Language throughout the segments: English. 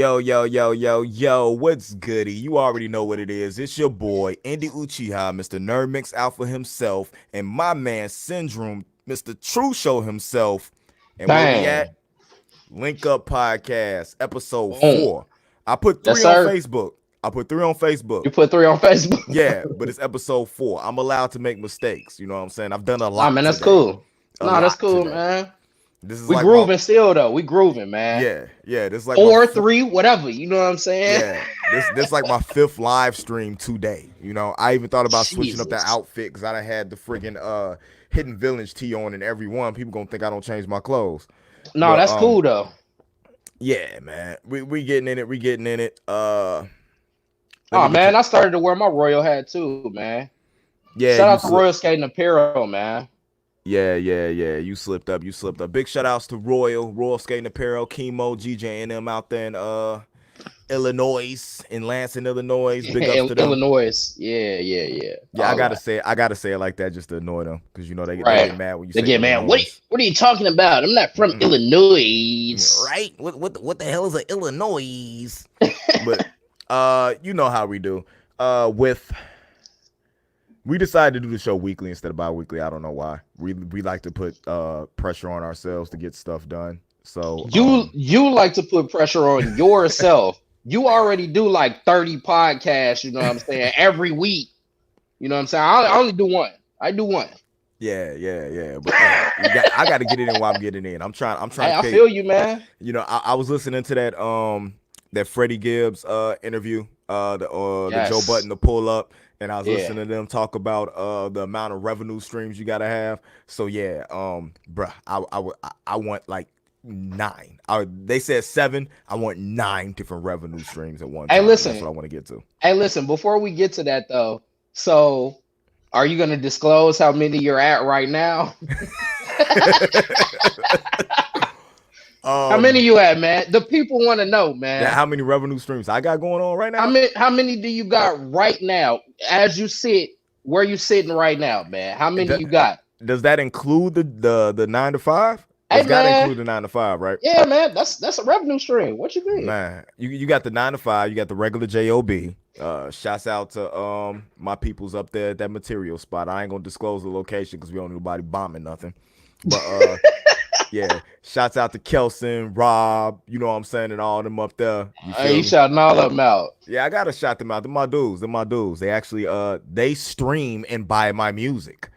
Yo, what's goody? You already know what it is. It's your boy, Indy Uchiha, Mr. Nerd Mix Alpha himself, and my man, Syndrome, Mr. True Show himself. And where we Dang. at? Link Up Podcast, episode Boom. 4. I put Yes, 3 on sir. Facebook. You put 3 on Facebook? Yeah, but it's episode 4. I'm allowed to make mistakes. You know what I'm saying? I've done a Nah, lot man, that's today. cool. That's cool, man. This is We like my grooving still, though. We grooving, man. yeah. This is like 4, 3, whatever. You know what I'm saying? Yeah, this like my 5th live stream today. You know, I even thought about switching up that Jesus. outfit because I done had the friggin' Hidden Village tee on in every one. People gonna think I don't change my clothes. No, But, that's cool, though. Yeah, man, we getting in it. We getting in it. Oh, man, I started to wear my Royal hat, too, man. Yeah, Shout out to Royal Skating Apparel, man. Yeah. You slipped up. Big shout outs to Royal Skating Apparel, Chemo, GJ and them out there in Illinois, in Lansing, Illinois. Big ups to them. Illinois. Yeah. Yeah, I gotta say it like that just to annoy them because you know they get mad when you say get mad. What are you talking about? I'm not from Illinois. Right? What the hell is an Illinois? But you know how we do. We decided to do the show weekly instead of bi-weekly. I don't know why. We like to put pressure on ourselves to get stuff done. So you like to put pressure on yourself. You already do like 30 podcasts, you know what I'm saying, every week. You know what I'm saying? I only do one. I do one. Yeah. But I got to get it in while I'm getting in. I'm trying. I feel you, man. You know, I was listening to that Freddie Gibbs interview, the Joe Budden to pull up. And I was listening to them talk about the amount of revenue streams you gotta have. So yeah, bruh, I want like 9. They said 7. I want 9 different revenue streams at one time. Hey, listen, that's what I want to get to. Hey, listen. Before we get to that though, so are you gonna disclose how many you're at right now? How many you at, man? The people want to know, man. How many revenue streams I got going on right now? How many do you got right now? As you sit, where you sitting right now, man? How many you got? Does that include the 9 to 5? It's got to include the 9 to 5, right? Yeah, man. That's a revenue stream. What you mean? Man, you got the 9 to 5. You got the regular job. Shouts out to my peoples up there at that material spot. I ain't gonna disclose the location because we don't need nobody bombing nothing. But yeah, shouts out to Kelson, Rob, you know what I'm saying, and all them up there. You shouting all of them out. Yeah, I gotta shout them out. They're my dudes. They actually they stream and buy my music.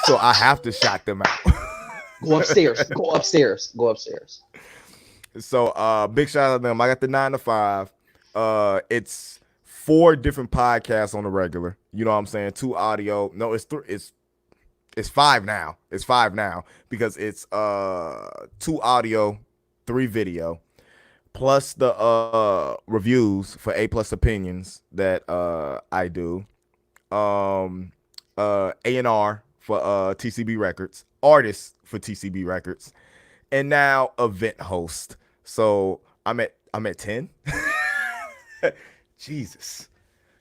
So I have to shout them out. Go upstairs. So big shout out to them. I got the 9 to 5. It's 4 different podcasts on the regular. You know what I'm saying? 2 audio. No, it's 5 now. It's 5 now because it's 2 audio, 3 video, plus the reviews for A+ opinions that I do. A&R for TCB Records, artists for TCB Records, and now event host. So I'm at 10. Jesus.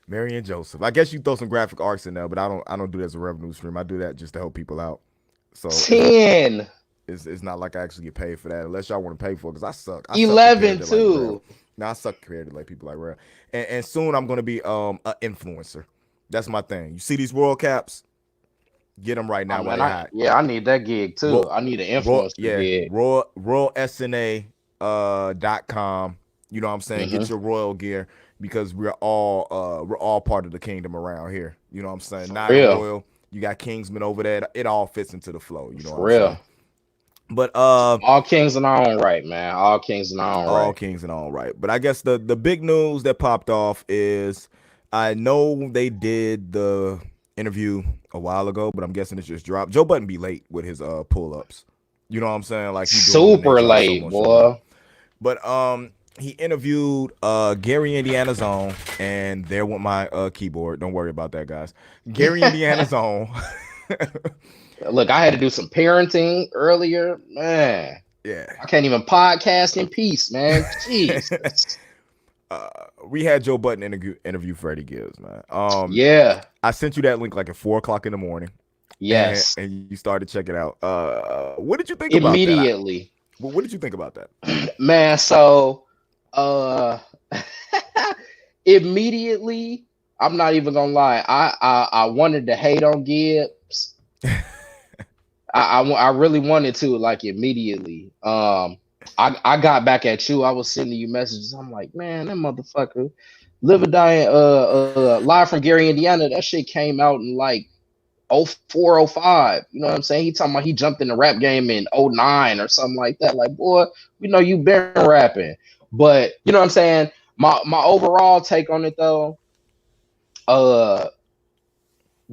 Mary and Joseph. I guess you throw some graphic arts in there, but I don't do that as a revenue stream. I do that just to help people out. So 10. It's not like I actually get paid for that unless y'all want to pay for it because I suck. 11 too. I suck compared to like people like Real. And soon I'm gonna be an influencer. That's my thing. You see these Royal Caps? Get them right now while they're hot. Yeah, I need that gig too. I need an influencer gig. RoyalSNA.com. You know what I'm saying? Get your Royal gear. Because we're all part of the kingdom around here. You know what I'm saying? Not Royal. You got Kingsman over there. It all fits into the flow. You know what I'm saying? But all kings in our own right, man. All kings in our own right. All kings in our own right. But I guess the big news that popped off is I know they did the interview a while ago, but I'm guessing it's just dropped. Joe Budden be late with his pull-ups. You know what I'm saying? Like super late, boy. But he interviewed Gary Indiana's own, and there went my keyboard. Don't worry about that, guys. Gary Indiana's own. Look, I had to do some parenting earlier, man. Yeah, I can't even podcast in peace, man. Jeez. We had Joe Budden interview Freddie Gibbs, man. Yeah, I sent you that link like at 4:00 in the morning. Yes, and you started checking it out. What did you think about that? Immediately. What did you think about that? Man, so Uh, immediately, I'm not even gonna lie. I wanted to hate on Gibbs. I really wanted to like immediately. I got back at you. I was sending you messages. I'm like, man, that motherfucker, live or die. Live from Gary, Indiana. That shit came out in like oh 04, oh 05. You know what I'm saying? He talking about he jumped in the rap game in oh 09 or something like that. Like, boy, we know you been rapping. But you know what I'm saying? My overall take on it though, uh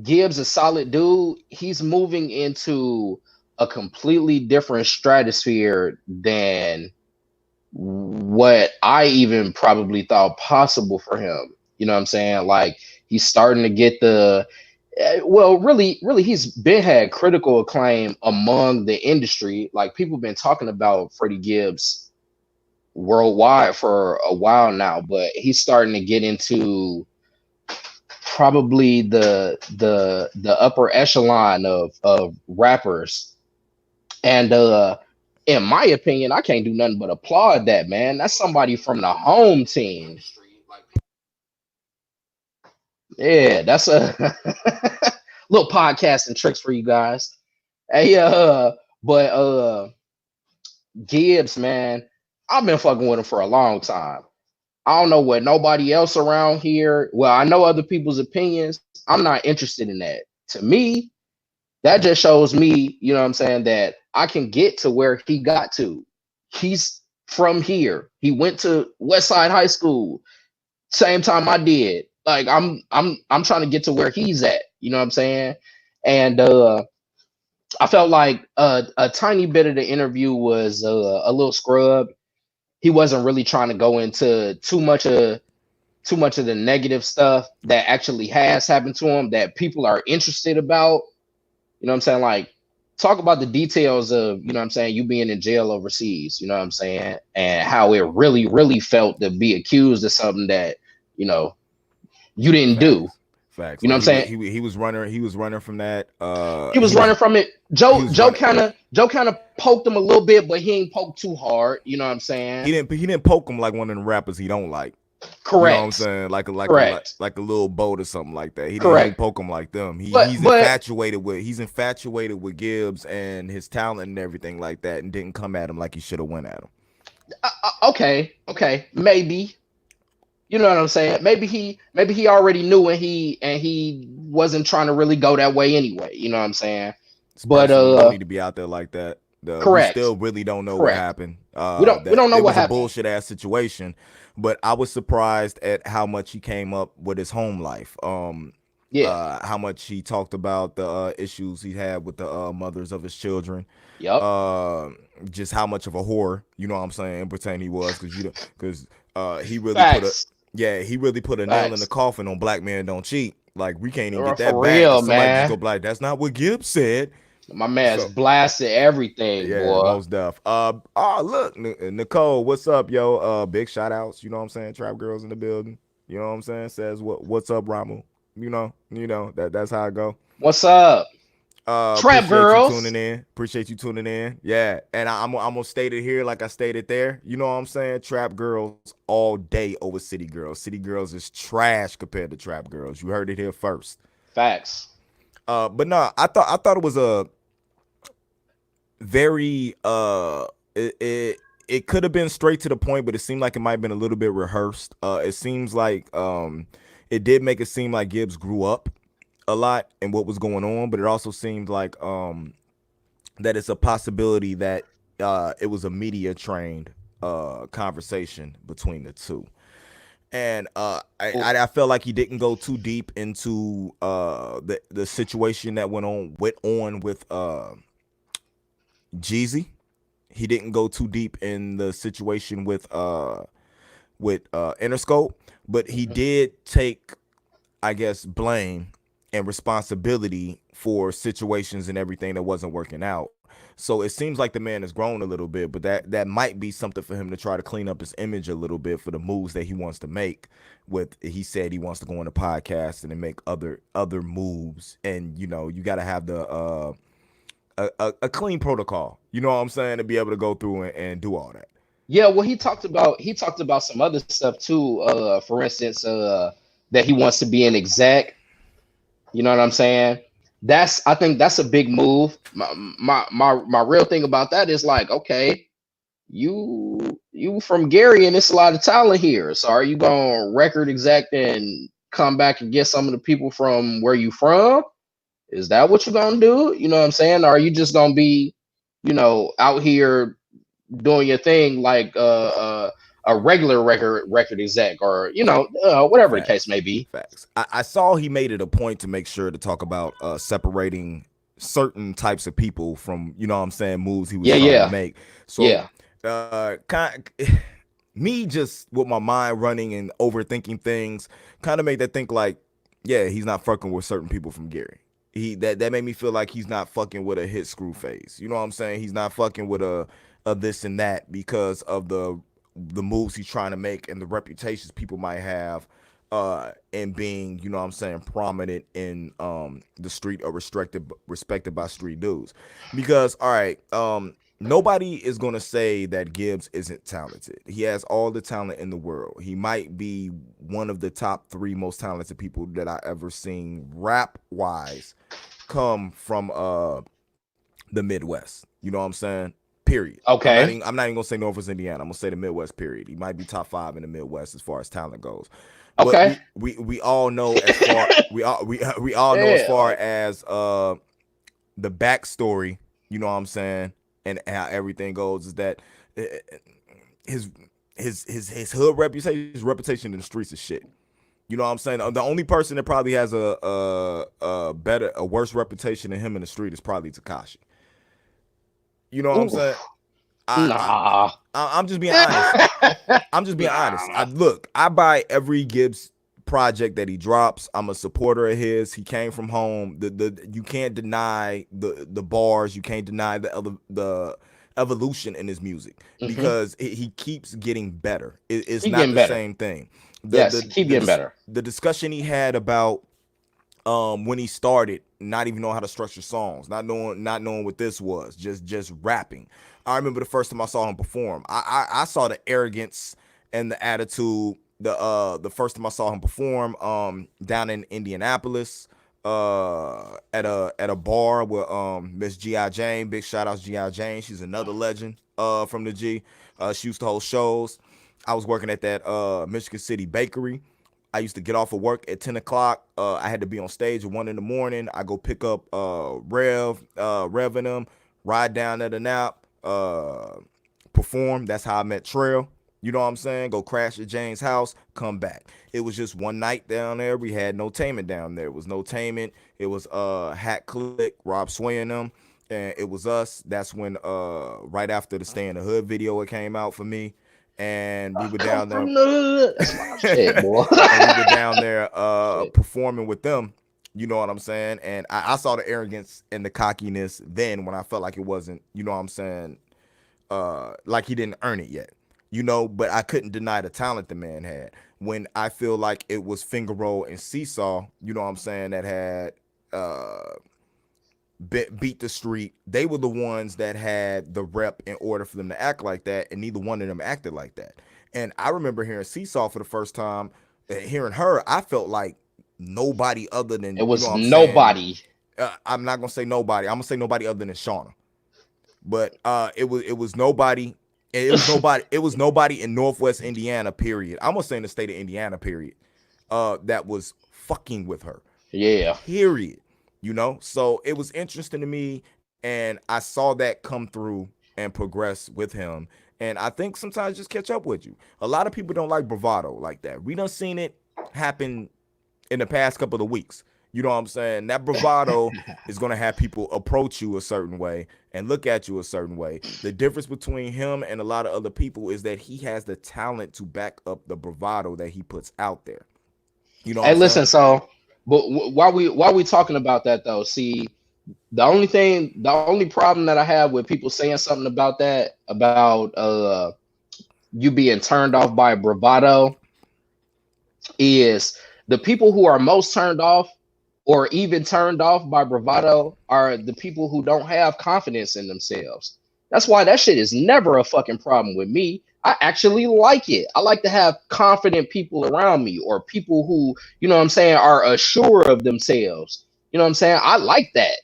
Gibbs a solid dude. He's moving into a completely different stratosphere than what I even probably thought possible for him. You know what I'm saying? Like he's starting to get the well, really, he's been had critical acclaim among the industry. Like people been talking about Freddie Gibbs worldwide for a while now, but he's starting to get into probably the upper echelon of rappers. And in my opinion, I can't do nothing but applaud that, man. That's somebody from the home team. Yeah, that's a little podcast and tricks for you guys. Hey, but Gibbs, man, I've been fucking with him for a long time. I don't know what nobody else around here. Well, I know other people's opinions. I'm not interested in that. To me, that just shows me, you know what I'm saying, that I can get to where he got to. He's from here. He went to West Side High School, same time I did. Like I'm trying to get to where he's at. You know what I'm saying? And I felt like a tiny bit of the interview was a little scrubbed. He wasn't really trying to go into too much of the negative stuff that actually has happened to him that people are interested about. You know what I'm saying? Like talk about the details of, you know what I'm saying, you being in jail overseas, you know what I'm saying, and how it really felt to be accused of something that, you know, you didn't do. Facts. You know Like what I'm saying? he was running from that. He was running from it. Joe kind of poked him a little bit, but he ain't poked too hard. You know what I'm saying? He didn't poke him like one of the rappers he don't like. Correct. You know what I'm saying? Like a little boat or something like that. He didn't poke him like them. He's infatuated with Gibbs and his talent and everything like that, and didn't come at him like he should have went at him. Okay, maybe. You know what I'm saying? Maybe he already knew, and he wasn't trying to really go that way anyway. You know what I'm saying? But don't need to be out there like that. Correct. We still really don't know what happened. We don't know what happened. It was a bullshit ass situation, but I was surprised at how much he came up with his home life. How much he talked about the issues he had with the mothers of his children. Yep. Just how much of a whore, you know what I'm saying, pretend he was, because he really he really put a nail in the coffin on Black Men Don't Cheat. Like we can't even get that back. Real, somebody man. just go like, that's not what Gibbs said. My man's blasted everything, boy. Most deaf. Look, Nicole, what's up, yo? Big shout outs, you know what I'm saying? Trap Girls in the building. You know what I'm saying? Says what's up, Ramu? You know that's how I go. What's up? Trap Girls. Appreciate you tuning in. Yeah, and I'm gonna state it here like I stated there. You know what I'm saying? Trap Girls all day over City Girls. City Girls is trash compared to Trap Girls. You heard it here first. Facts. But no, I thought it was a very it could have been straight to the point, but it seemed like it might have been a little bit rehearsed. It seems like it did make it seem like Gibbs grew up a lot in what was going on, but it also seemed like that it's a possibility that it was a media trained conversation between the two. And I felt like he didn't go too deep into the situation that went on with Jeezy. He didn't go too deep in the situation with Interscope, but he did take, I guess, blame and responsibility for situations and everything that wasn't working out. So it seems like the man has grown a little bit, but that might be something for him to try to clean up his image a little bit for the moves that he wants to make. He said he wants to go on the podcast and make other moves, and you got to have the a clean protocol. You know what I'm saying, to be able to go through and do all that. Yeah, well, he talked about some other stuff too. For instance, that he wants to be an exec. You know what I'm saying? I think that's a big move. My real thing about that is like, okay, you from Gary, and it's a lot of talent here. So are you gonna record exec and come back and get some of the people from where you from? Is that what you're gonna do? You know what I'm saying? Or are you just gonna be, out here doing your thing like a regular record exec, or whatever the case Facts. may be. Facts. I saw he made it a point to make sure to talk about separating certain types of people from, you know what I'm saying, moves he was Yeah, trying to yeah, make. So yeah. kind me just with my mind running and overthinking things kind of made that think like, yeah, he's not fucking with certain people from Gary. That made me feel like he's not fucking with a hit screw face. You know what I'm saying? He's not fucking with a this and that because of the moves he's trying to make and the reputations people might have and being, you know what I'm saying, prominent in the street or respected by street dudes. Because all right, nobody is going to say that Gibbs isn't talented. He has all the talent in the world. He might be one of the top 3 most talented people that I ever seen rap wise come from the Midwest. You know what I'm saying? Period. Okay, I'm not even gonna say Northwest Indiana. I'm gonna say the Midwest. Period. He might be top 5 in the Midwest as far as talent goes. But okay. we all know as far we all know as Yeah, far like, as the backstory. You know what I'm saying, and how everything goes is that uh, his his hood reputation, his reputation in the streets is shit. You know what I'm saying? The only person that probably has a worse reputation than him in the street is probably Takashi. You know what I'm saying? oof, I, I nah. I'm just being honest. I'm just being honest. Nah. I buy every Gibbs project that he drops. I'm a supporter of his. He came from home. The you can't deny the bars. You can't deny the evolution in his music Hmm. because he keeps getting better. It's Keep not getting the better. same thing. The Yes, the keep the getting dis- better. the discussion he had about when he started not even knowing how to structure songs, not knowing what this was, just rapping. I remember the first time I saw him perform. I saw the arrogance and the attitude the first time I saw him perform down in Indianapolis at a bar with Miss G.I. Jane. Big shout outs G.I. Jane. She's another legend from the G. She used to hold shows. I was working at that Michigan City bakery. I used to get off of work at 10 o'clock. I had to be on stage at 1 in the morning. I go pick up Rev and them, ride down at the nap, perform. That's how I met Trail. You know what I'm saying? Go crash at Jane's house, come back. It was just one night down there. We had no tainment down there. It was no tainment. It was Hat Click, Rob Sway and them, and it was us. That's when right after the Stay in the Hood video it came out for me. And we I were come down there from the hood. That's my shit, boy. and we were down there Shit. performing with them. You know what I'm saying? And I saw the arrogance and the cockiness then when I felt like it wasn't, you know what I'm saying, like he didn't earn it yet. You know, but I couldn't deny the talent the man had. When I feel like it was Finger Roll and Seesaw, you know what I'm saying, that had beat the street. They were the ones that had the rep in order for them to act like that, and neither one of them acted like that. And I remember hearing Seesaw for the first time, hearing her, I felt like nobody other It than, you know was what I'm saying. nobody. I'm not gonna say nobody. I'm gonna say nobody other than Shauna. But it was nobody. It was nobody in Northwest Indiana. Period. I'm gonna say in the state of Indiana. Period. That was fucking with her. Yeah. Period. You know, so it was interesting to me, and I saw that come through and progress with him. And I think sometimes just catch up with you. A lot of people don't like bravado like that. We done seen it happen in the past couple of weeks. You know what I'm saying? That bravado is gonna have people approach you a certain way and look at you a certain way. The difference between him and a lot of other people is that he has the talent to back up the bravado that he puts out there. You know what Hey, I'm saying? listen. So, but while we talking about that though, see, the only problem that I have with people saying something about that, about you being turned off by bravado, is the people who are most turned off or even turned off by bravado are the people who don't have confidence in themselves. That's why that shit is never a fucking problem with me. I actually like it. I like to have confident people around me, or people who, you know what I'm saying, are assured of themselves. You know what I'm saying? I like that.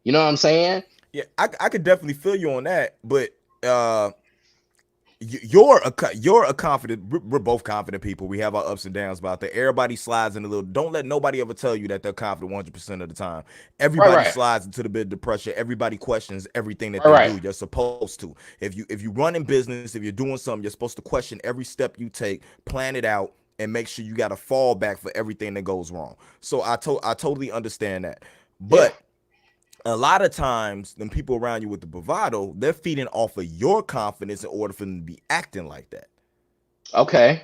You know what I'm saying? Yeah, I could definitely feel you on that, but uh you're a confident. We're both confident people. We have our ups and downs about that. Everybody slides in a little. Don't let nobody ever tell you that they're confident 100% of the time. Right, Everybody right, slides into the bit of depression. Everybody questions everything that right, they right. do. You're supposed to. If you run in business, if you're doing something, you're supposed to question every step you take, plan it out, and make sure you got a fallback for everything that goes wrong. So I totally understand that, Yeah. but a lot of times, them people around you with the bravado, they're feeding off of your confidence in order for them to be acting like that. Okay.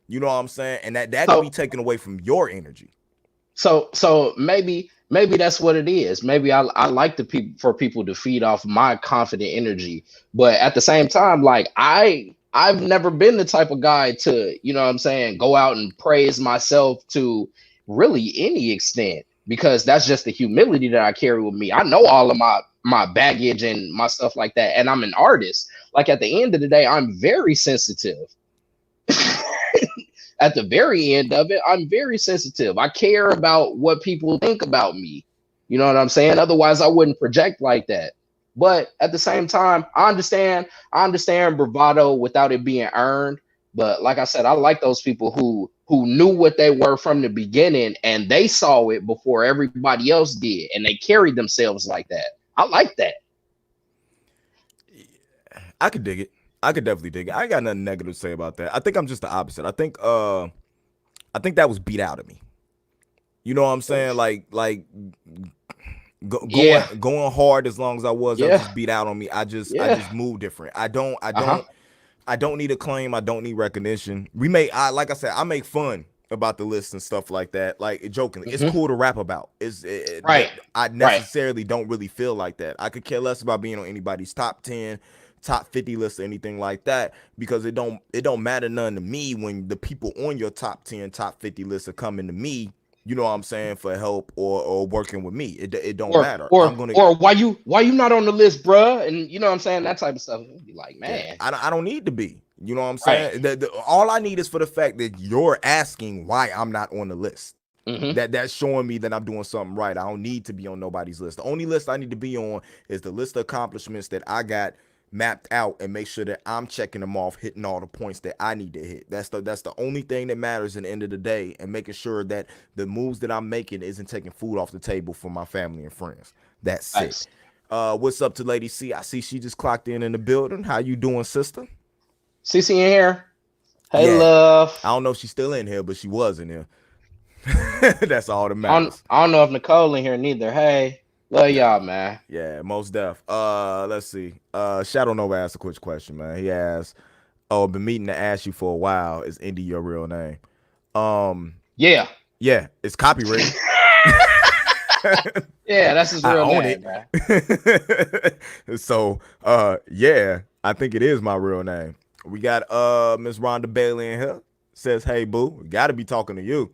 You know what I'm saying? And that could be So taken away from your energy. so maybe that's what it is. Maybe I like the people, for people to feed off my confident energy, but at the same time, like I've never been the type of guy to, you know what I'm saying, go out and praise myself to really any extent, because that's just the humility that I carry with me. I know all of my baggage and my stuff like that, and I'm an artist. Like at the end of the day, I'm very sensitive. At the very end of it, I'm very sensitive. I care about what people think about me. You know what I'm saying? Otherwise, I wouldn't project like that. But at the same time, I understand bravado without it being earned. But like I said, I like those people who knew what they were from the beginning, and they saw it before everybody else did, and they carried themselves like that. I like that. I could dig it. I could definitely dig it. I ain't got nothing negative to say about that. I think I'm just the opposite. I think that was beat out of me. You know what I'm saying? Like Yeah, going hard as long as I was, that was yeah, just beat out on me. I yeah. just move different. I don't I Uh-huh. don't I don't need acclaim. I don't need recognition. Like I said, I make fun about the list and stuff like that. Like jokingly, it's Hmm. cool to rap about. Right, I right. necessarily don't really feel like that. I could care less about being on anybody's top 10, top 50 list or anything like that, because it don't matter none to me when the people on your top 10, top 50 list are coming to me. You know what I'm saying, for help or working with me. It don't or matter. or I'm gonna or why you not on the list, bruh? And you know what I'm saying, that type of stuff. You'd be like, Yeah, man, I don't need to be. You know what I'm right? saying? All I need is for the fact that you're asking why I'm not on the list. Hmm. That's showing me that I'm doing something right. I don't need to be on nobody's list. The only list I need to be on is the list of accomplishments that I got mapped out, and make sure that I'm checking them off, hitting all the points that I need to hit. That's the only thing that matters in the end of the day, and making sure that the moves that I'm making isn't taking food off the table for my family and friends. That's it. Nice. What's up to Lady C? I see she just clocked in the building. How you doing, sister? CC in here. Hey, Yeah. I love. don't know if she's still in here, but she was in here. That's all that matters. I don't know if Nicole in here neither. Hey, love Nah. y'all, man. Yeah, most def. Let's see. Shadow Nova asked a quick question, man. He asked, "Oh, been meaning to ask you for a while. Is Indy your real name?" Um, Yeah. yeah, it's copywritten. Yeah, that's his I real own name, it. man. So, yeah, I think it is my real name. We got Miss Rhonda Bailey in here. Says, "Hey, boo, got to be talking to you.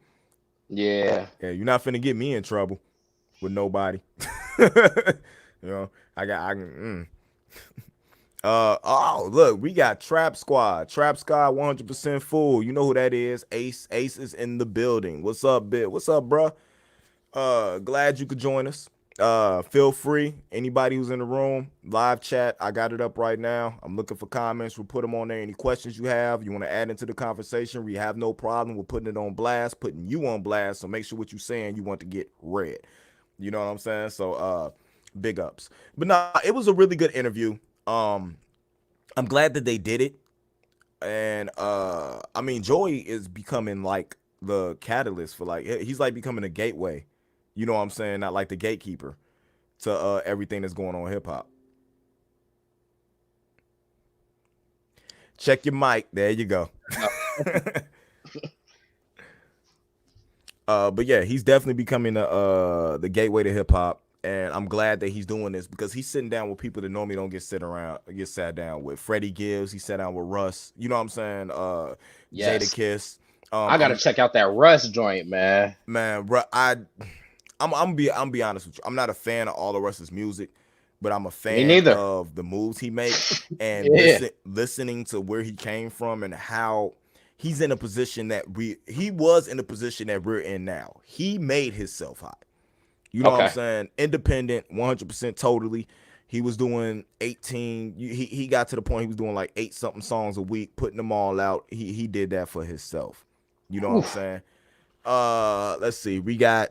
Yeah. Yeah, you're not finna get me in trouble with nobody." you know, oh, look, we got Trap Squad. Trap Squad 100% full. You know who that is. Ace is in the building. What's up, Bit? What's up, bruh? Glad you could join us. Feel free. Anybody who's in the room, live chat, I got it up right now. I'm looking for comments. We'll put them on there. Any questions you have, you want to add into the conversation, we have no problem with putting it on blast, putting you on blast. So make sure what you're saying you want to get read. You know what I'm saying? So big ups. But nah, it was a really good interview. I'm glad that they did it. And I mean, Joey is becoming like the catalyst for, like, he's like becoming a gateway. You know what I'm saying? Not like the gatekeeper to everything that's going on in hip hop. Check your mic. There you go. But yeah, he's definitely becoming the gateway to hip hop, and I'm glad that he's doing this, because he's sitting down with people that normally don't get sat down with. Freddie Gibbs, he sat down with Russ. You know what I'm saying? Jada Yes. Kiss. I gotta check out that Russ joint, man. Man, I'm be honest with you. I'm not a fan of all of Russ's music. but I'm a Me fan neither. of the moves he make and Yeah. listening to where he came from and how he's in a position that he was in a position that we're in now. He made himself hot. You know what I'm Okay. saying? Independent, 100% totally. He was doing 18. He got to the point he was doing like 8 something songs a week, putting them all out. He did that for himself. You know what I'm Oof. saying? Let's see. We got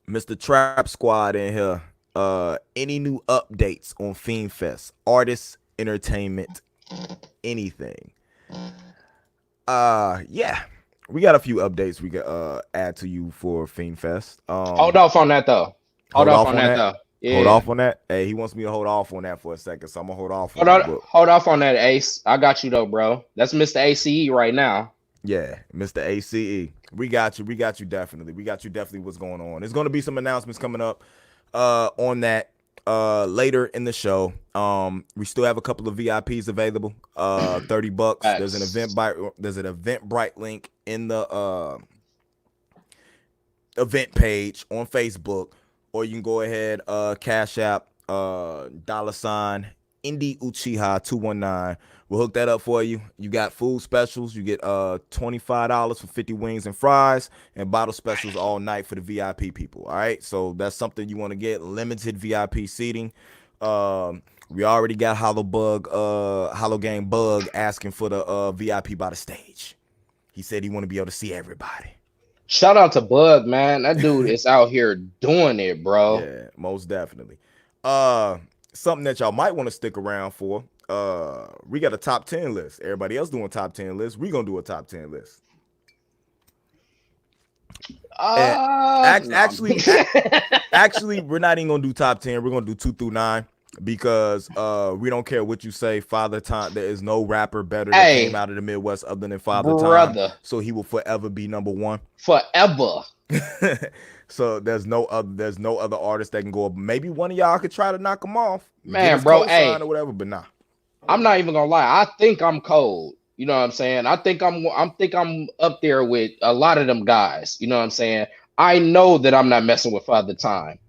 Mr. Trap Squad in here. Any new updates on Fiend Fest? Artists, entertainment, anything. Yeah. We got a few updates we could add to you for Fiend Fest. Hold off on that though. Hold Hold off off on on that that. though. Hold Yeah. off on that. Hey, he wants me to hold off on that for a second, so I'm gonna hold off Hold on it. on. But Hold off on that, Ace. I got you though, bro. That's Mr. ACE right now. yeah, Mr. ACE, we got you. We got you definitely. We got you definitely. What's going on? There's gonna be some announcements coming up on that later in the show. We still have a couple of VIPs available. $30. There's an Facts. Eventbrite link in the event page on Facebook, or you can go ahead, Cash App, $ Indy Uchiha 219. We'll hook that up for you. You got food specials. You get $25 for 50 wings and fries, and bottle specials all night for the VIP people. All right, so that's something you want to get. Limited VIP seating. We already got Hollow Gang Bug asking for the VIP by the stage. He said he want to be able to see everybody. Shout out to Bug, man. That dude is out here doing it, bro. Yeah, most definitely. Something that y'all might want to stick around for. We got a top 10 list. Everybody else doing top 10 lists. We gonna do a top 10 list. And No. actually, we're not even gonna do top 10. We're gonna do 2 through 9 because we don't care what you say. Father Time. There is no rapper better that came Hey, out of the Midwest other than Father Time. brother, So he will forever be number one. forever. So there's no other artist that can go up. Maybe one of y'all could try to knock him off, get Man, his bro, cosign hey, or whatever, but nah. I'm not even gonna lie. I think I'm cold. You know what I'm saying? I think I'm up there with a lot of them guys. You know what I'm saying? I know that I'm not messing with Father Time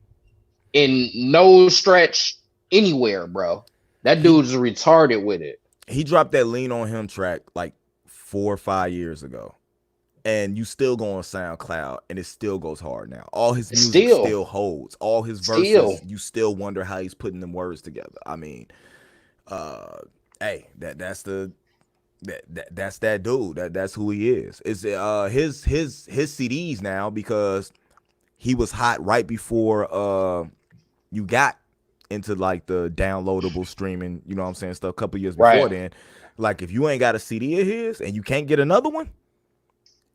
in no stretch anywhere, bro. That He dude's retarded with it. he dropped that Lean on Him track like 4 or 5 years ago. And you still go on SoundCloud and it still goes hard now. All his music Still, still holds. All his verses, still. you still wonder how he's putting them words together. I mean, uh hey, that's that dude. That's who he is. It's his CDs now because he was hot right before you got into like the downloadable streaming, you know what I'm saying, stuff a couple years before Right. then. Like if you ain't got a CD of his and you can't get another one,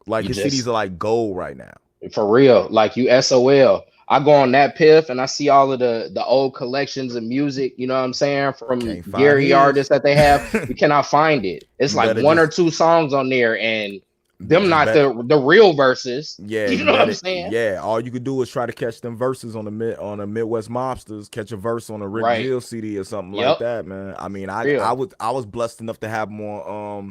like You his CDs just are like gold right now. for real, like you SOL. I go on that piff and I see all of the old collections of music, you know what I'm saying, from Can't find Gary his. artists that they have. You cannot find it. It's You like better one or just two songs on there and them just not bet. the real verses. Yeah, You you know what I'm better. saying? Yeah, all you could do is try to catch them verses on the Midwest Mobsters. Catch a verse on a Rick Right. Gill CD or something like Yep. that, man. I mean, I Real. I was I was blessed enough to have more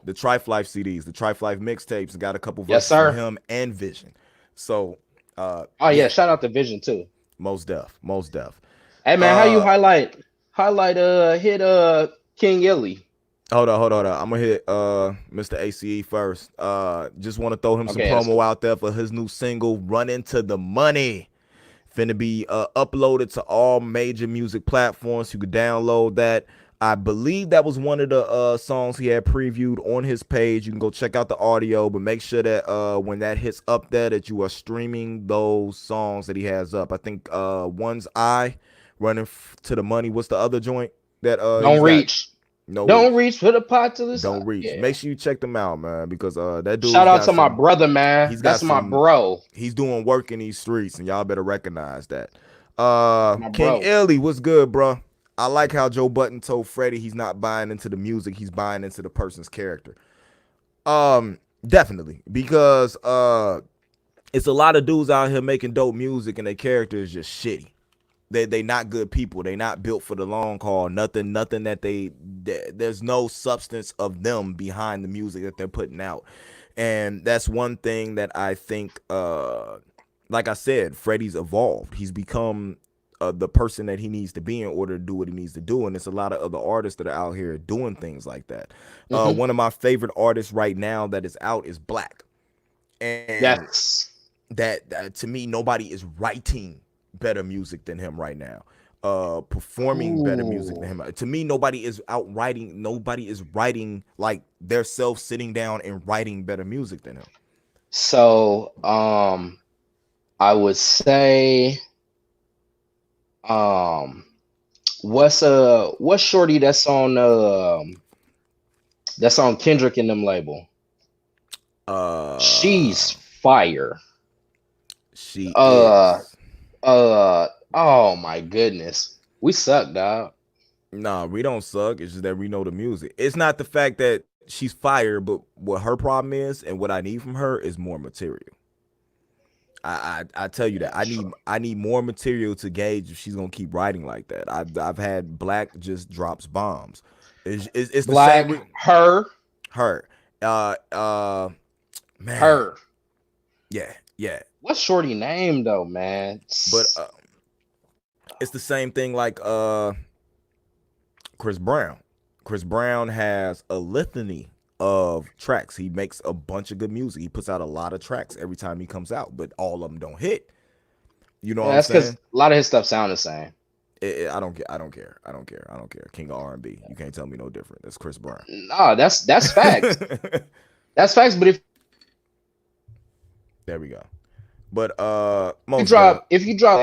the Trife Life CDs, the Trife Life mixtapes. Got a couple Yes, verses from sir. him and Vision. So, Oh yeah, yeah, shout out to Vision too. most def. Hey man, how you Uh, highlight hit King Illy? hold on. I'm gonna hit Mr. ACE first. Just want to throw him some Okay, that's promo cool. out there for his new single, "Run Into the Money." Finna be uploaded to all major music platforms. You could download that. I believe that was one of the songs he had previewed on his page. You can go check out the audio, but make sure that when that hits up there that you are streaming those songs that he has up. I think one's I running to the money. What's the other joint that Don't he's got? reach. No Don't reach. reach. Put a pot to the side. Don't reach. Yeah. Make sure you check them out, man, because that Shout dude's out got to my some. brother, man. He's got That's my some. bro. He's doing work in these streets, and y'all better recognize that. That's my King bro. Illy, what's good, bro? I like how Joe Button told Freddie he's not buying into the music, he's buying into the person's character. Definitely, because it's a lot of dudes out here making dope music, and their character is just shitty. They not good people. They not built for the long haul. Nothing that there's no substance of them behind the music that they're putting out. And that's one thing that I think like I said, Freddie's evolved. He's become the person that he needs to be in order to do what he needs to do. And it's a lot of other artists that are out here doing things like that. Mm-hmm. One of my favorite artists right now that is out is Black, and Yes. that to me, nobody is writing better music than him right now. Performing better music than Ooh. him. To me, nobody is out writing. Nobody is writing like their self sitting down and writing better music than him. So, I would say, um, what's Shorty that's on Kendrick and them label? She's Uh, fire. she Uh, is. oh my goodness, we suck, dog. Nah, we don't suck. It's just that we know the music. It's not the fact that she's fire, but what her problem is and what I need from her is more material. I tell you that Yeah, sure. I need more material to gauge if she's gonna keep writing like that. I've had Black just drops bombs. It's the same Black, her, her. Uh uh man, her. yeah, yeah. What's Shorty name though, man? But it's the same thing like Chris Brown. Chris Brown has a litany of tracks. He makes a bunch of good music. He puts out a lot of tracks every time he comes out, but all of them don't hit. You know what Yeah, I'm that's because saying? a lot of his stuff sound the same. I don't care. I don't care. I don't care. I don't care. King of R&B. You can't tell me no different. That's Chris Brown. No, that's facts. That's facts. But There we go. But you most drop if you drop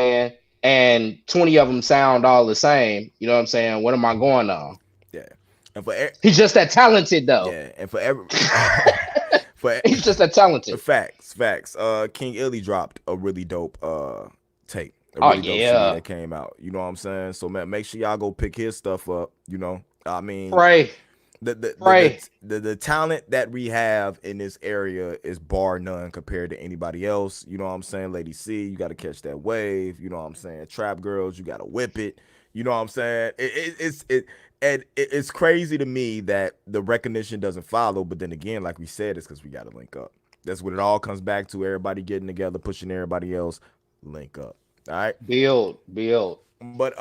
and 20 of them sound all the same, you know what I'm saying? What am I going on? yeah, and He's just that talented though. yeah, and for every for He's just that talented. facts. King Illy dropped a really dope tape, a Oh really dope CD yeah. that came out. You know what I'm saying? So man, make sure y'all go pick his stuff up. You know, I mean, Pray. Pray. the talent that we have in this area is bar none compared to anybody else. You know what I'm saying? Lady C, you got to catch that wave. You know what I'm saying? Trap girls, you got to whip it. You know what I'm saying? It's crazy to me that the recognition doesn't follow. But then again, like we said, it's because we got to link up. That's what it all comes back to. Everybody getting together, pushing everybody else. Link up. All right. Build. But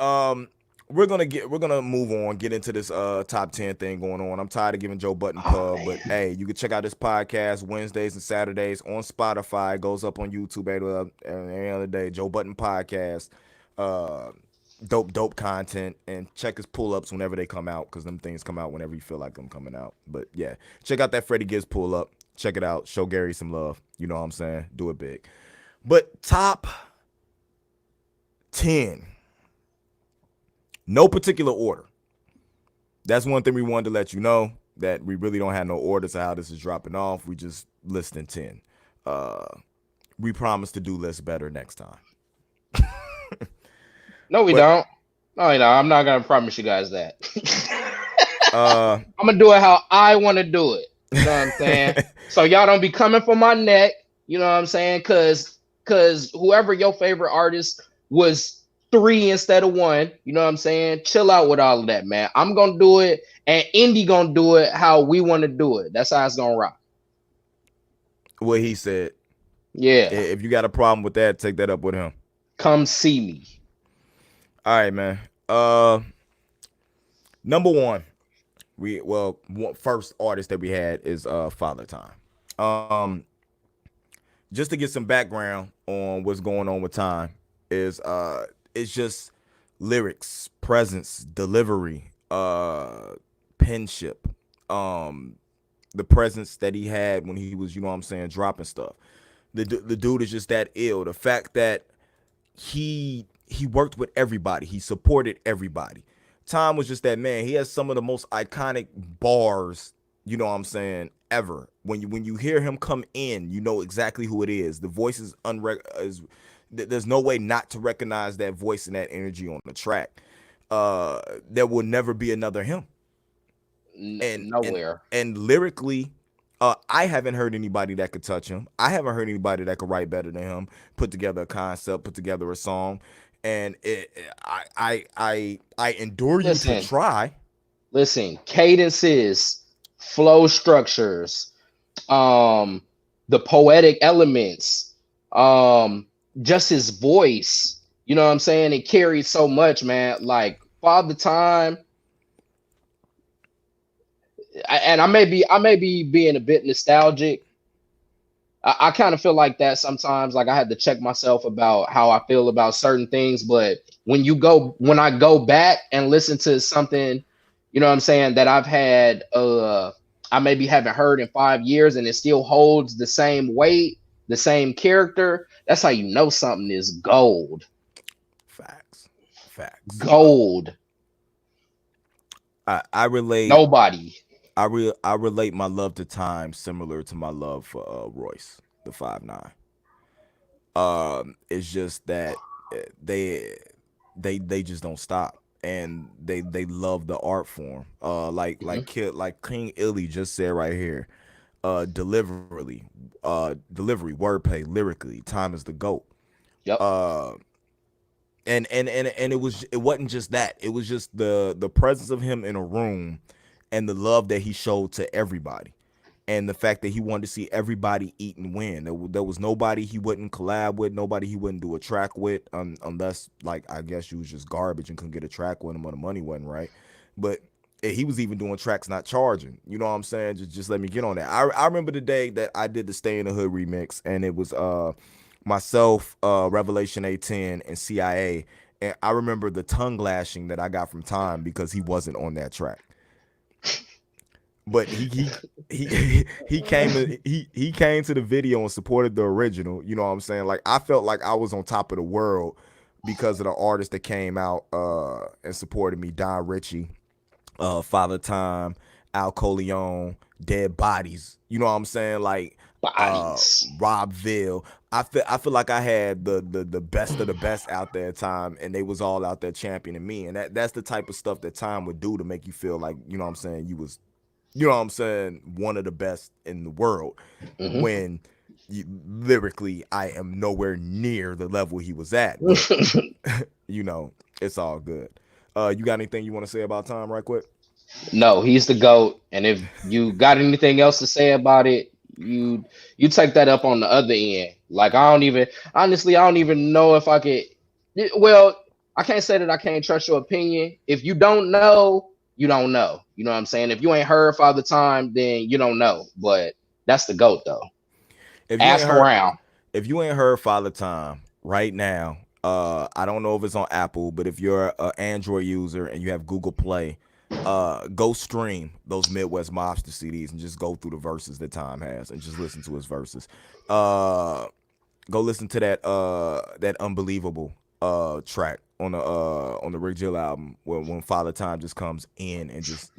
we're gonna move on, get into this top 10 thing going on. I'm tired of giving Joe Button Oh pub, but man. hey, you can check out this podcast Wednesdays and Saturdays on Spotify. It goes up on YouTube every other day. Joe Button podcast. Uh dope content, and check his pull-ups whenever they come out, because them things come out whenever you feel like them coming out. But yeah, check out that Freddie Gibbs pull-up. Check it out. Show Gary some love. You know what I'm saying? Do it big. But top 10. No particular order. That's one thing we wanted to let you know, that we really don't have no orders of how this is dropping off. We just listing 10. We promise to do less better next time. No, we But don't. No, you know, I'm not gonna promise you guys that. uh I'm gonna do it how I want to do it. You know what I'm saying? So y'all don't be coming for my neck. You know what I'm saying? Cause whoever your favorite artist was 3 instead of 1. You know what I'm saying? Chill out with all of that, man. I'm gonna do it, and Indy gonna do it how we want to do it. That's how it's gonna rock. what he said. Yeah, If you got a problem with that, take that up with him. come see me. All right, man. Number 1. First artist that we had is Father Time. Just to get some background on what's going on with Time, is it's just lyrics, presence, delivery, penship, the presence that he had when he was, you know what I'm saying, dropping stuff. The dude is just that ill. The fact that he worked with everybody, he supported everybody. Time was just that man. He has some of the most iconic bars, you know what I'm saying, ever. When you hear him come in, you know exactly who it is. The voice is there's no way not to recognize that voice and that energy on the track. There will never be another him. And Nowhere. and lyrically, I haven't heard anybody that could touch him. I haven't heard anybody that could write better than him. Put together a concept, put together a song, and I endure you to Listen, try. cadences, flow structures, the poetic elements, just his voice. You know what I'm saying? It carried so much, man. Like Father Time, and I may be being a bit nostalgic. I kind of feel like that sometimes. Like I had to check myself about how I feel about certain things. But when I go back and listen to something, you know what I'm saying, that I've had, I maybe haven't heard in 5 years, and it still holds the same weight, the same character. That's how you know something is gold. Facts. Facts. Gold. I relate Nobody. I relate my love to time similar to my love for Royce, the 5'9". It's just that they they just don't stop, and they love the art form. Hmm. Like King Illy just said right here. Delivery, wordplay, lyrically, time is the goat. Yep. Uh, and it wasn't just that. It was just the presence of him in a room, and the love that he showed to everybody, and the fact that he wanted to see everybody eat and win. There was nobody he wouldn't collab with, nobody he wouldn't do a track with, unless, like, I guess you was just garbage and couldn't get a track with him or the money wasn't right. But he was even doing tracks not charging. You know what I'm saying? Just let me get on that. I remember the day that I did the Stay in the Hood remix, and it was myself, Revelation A10, and CIA. And I remember the tongue lashing that I got from Time because he wasn't on that track. But he came to he came to the video and supported the original. You know what I'm saying? Like, I felt like I was on top of the world because of the artists that came out and supported me. Don Ritchie, Father Time, Al Coleon, Dead Bodies. You know what I'm saying? Like, Bodies. Rob Ville. I feel like I had the best of the best out there at Time, and they was all out there championing me. And that's the type of stuff that Time would do to make you feel like, you know what I'm saying, you know what I'm saying, one of the best in the world, Hmm. when lyrically I am nowhere near the level he was at. But you know, it's all good. You got anything you want to say about Time right quick? No, he's the GOAT. And if you got anything else to say about it, you take that up on the other end. Like I don't even honestly, I don't even know if I could. Well, I can't say that I can't trust your opinion. If you don't know, you don't know. You know what I'm saying? If you ain't heard Father Time, then you don't know. But that's the GOAT though. If you ain't Ask heard around. if you ain't heard Father Time right now, I don't know if it's on Apple, but if you're an Android user and you have Google Play, go stream those Midwest Mobster CDs and just go through the verses that Time has and just listen to his verses. Uh, Go listen to that unbelievable track on the Rick Jill album when Father Time just comes in and just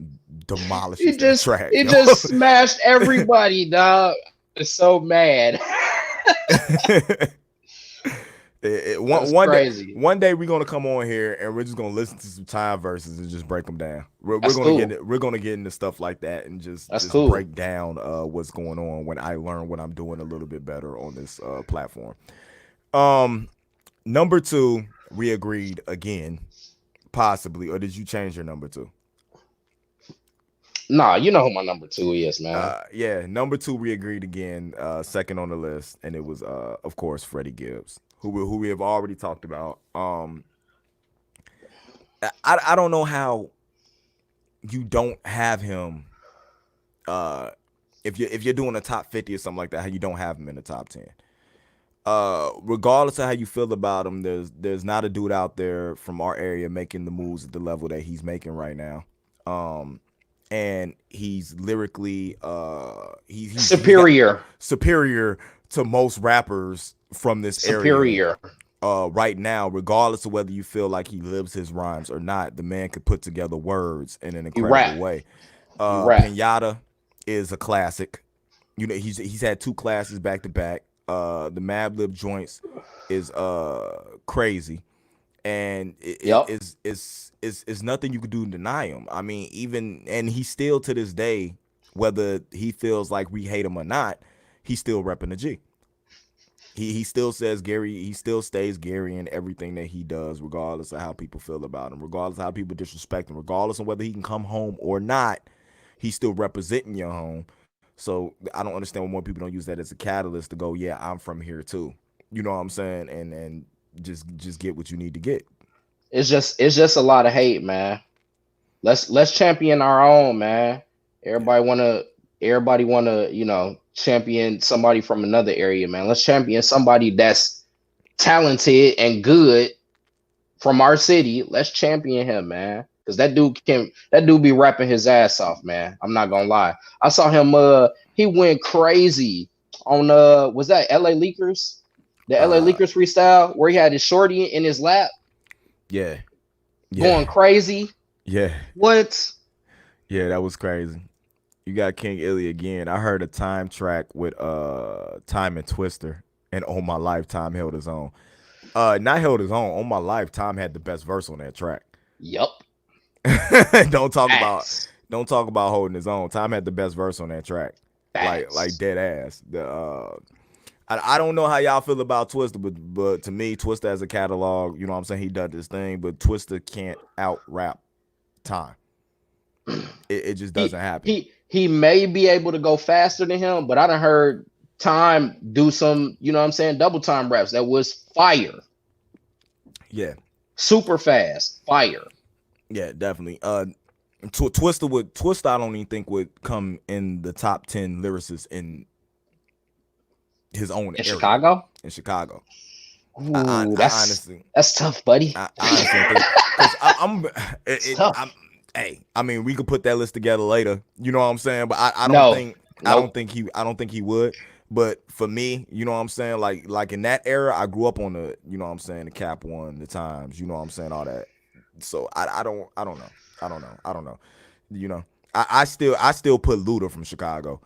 demolishes It that just track, it yo. just smashed everybody, dog. I'm so mad. That's One day, crazy. we're gonna come on here and we're just gonna listen to some Time verses and just break them down. We're That's gonna get cool. into stuff like that and That's just cool. break down what's going on when I learn what I'm doing a little bit better on this platform. Um, Number two, we agreed again, possibly, or did you change your number two? Nah, you know who my number two is, man. Yeah, number two, we agreed again. Second on the list, and it was, of course, Freddie Gibbs, who we have already talked about. I don't know how you don't have him. If you're doing a top 50 or something like that, how you don't have him in the top 10. Regardless of how you feel about him, there's not a dude out there from our area making the moves at the level that he's making right now. Um, and he's lyrically he's got Superior. superior to most rappers from this area Superior. right now, regardless of whether you feel like he lives his rhymes or not. The man could put together words in an He incredible rap. way. He rap. Pinata is a classic. You know, he's had two classes back to back. The Mad Lib joints is crazy, and Yep. it's nothing you could do to deny him. I mean, even and he still to this day, whether he feels like we hate him or not, he's still repping the G. He still says Gary. He still stays Gary in everything that he does, regardless of how people feel about him, regardless of how people disrespect him, regardless of whether he can come home or not. He's still representing your home. So I don't understand why more people don't use that as a catalyst to go, yeah, I'm from here too. You know what I'm saying? And just get what you need to get. It's just a lot of hate, man. Let's champion our own, man. Yeah, Everybody wanna everybody wanna, champion somebody from another area, man. Let's champion somebody that's talented and good from our city. Let's champion him, man. Cause that dude be rapping his ass off, man. I'm not gonna lie. I saw him he went crazy on was that LA Leakers? The LA uh, Leakers freestyle where he had his shorty in his lap yeah, going yeah, crazy. yeah, What? yeah. That was crazy. You got King Illy again. I heard a time track with Time and Twister, and On My Lifetime held his own. Not held his own. On My Lifetime had the best verse on that track. Yup. don't talk about Facts. don't talk about holding his own. Time had the best verse on that track. Like Facts. dead ass. I don't know how y'all feel about Twister, but to me, Twister as a catalog, you know what I'm saying, he does this thing, but Twister can't out rap Time. It just doesn't he happen. he may be able to go faster than him, but I done heard Time do some, double time raps that was fire, Yeah, super fast, fire. yeah, definitely. Twister I don't even think would come in the top 10 lyricists in his own In area Chicago. in Chicago. Ooh, I honestly, that's tough, buddy. I honestly don't think because It's tough. hey, I mean, we could put that list together later. You know what I'm saying? But I don't No, think nope. I don't think he would. But for me, you know what I'm saying? Like in that era, I grew up on the, you know what I'm saying, the Cap One, the Times, you know what I'm saying, all that. So I don't know. I don't know. You know, I still put Luda from Chicago.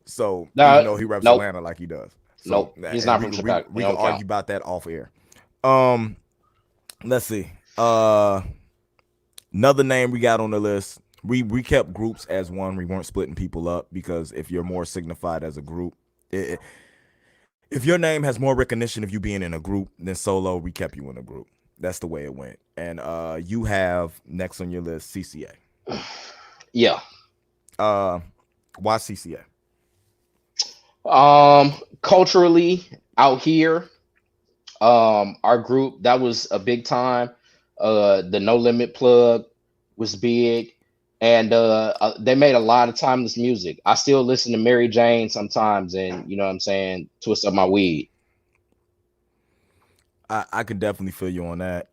So even No, though he reps nope, Atlanta like he does. So nope. He's and not from Chicago. He we could don't count. argue about that off air. Um, let's see. Uh, Another name we got on the list. We kept groups as one. We weren't splitting people up because if you're more signified as a group, if your name has more recognition of you being in a group than solo, we kept you in a group. That's the way it went. And you have next on your list CCA. Yeah. Uh, why CCA? Culturally out here, our group that was a big time. The No Limit plug was big, and they made a lot of timeless music. I still listen to Mary Jane sometimes, and you know what I'm saying, twist up my weed. I can definitely feel you on that.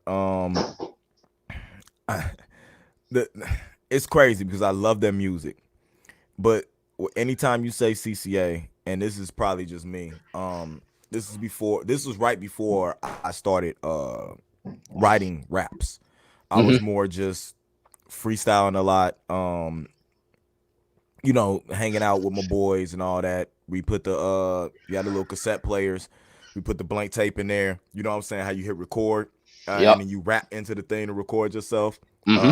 I, the it's crazy because I love their music, but anytime you say CCA, and this is probably just me, this was right before I started writing raps. I was Hmm. more just freestyling a lot, you know, hanging out with my boys and all that. We put we had the little cassette players. We put the blank tape in there. You know what I'm saying? How you hit record, and Yep. then you rap into the thing to record yourself. Hmm.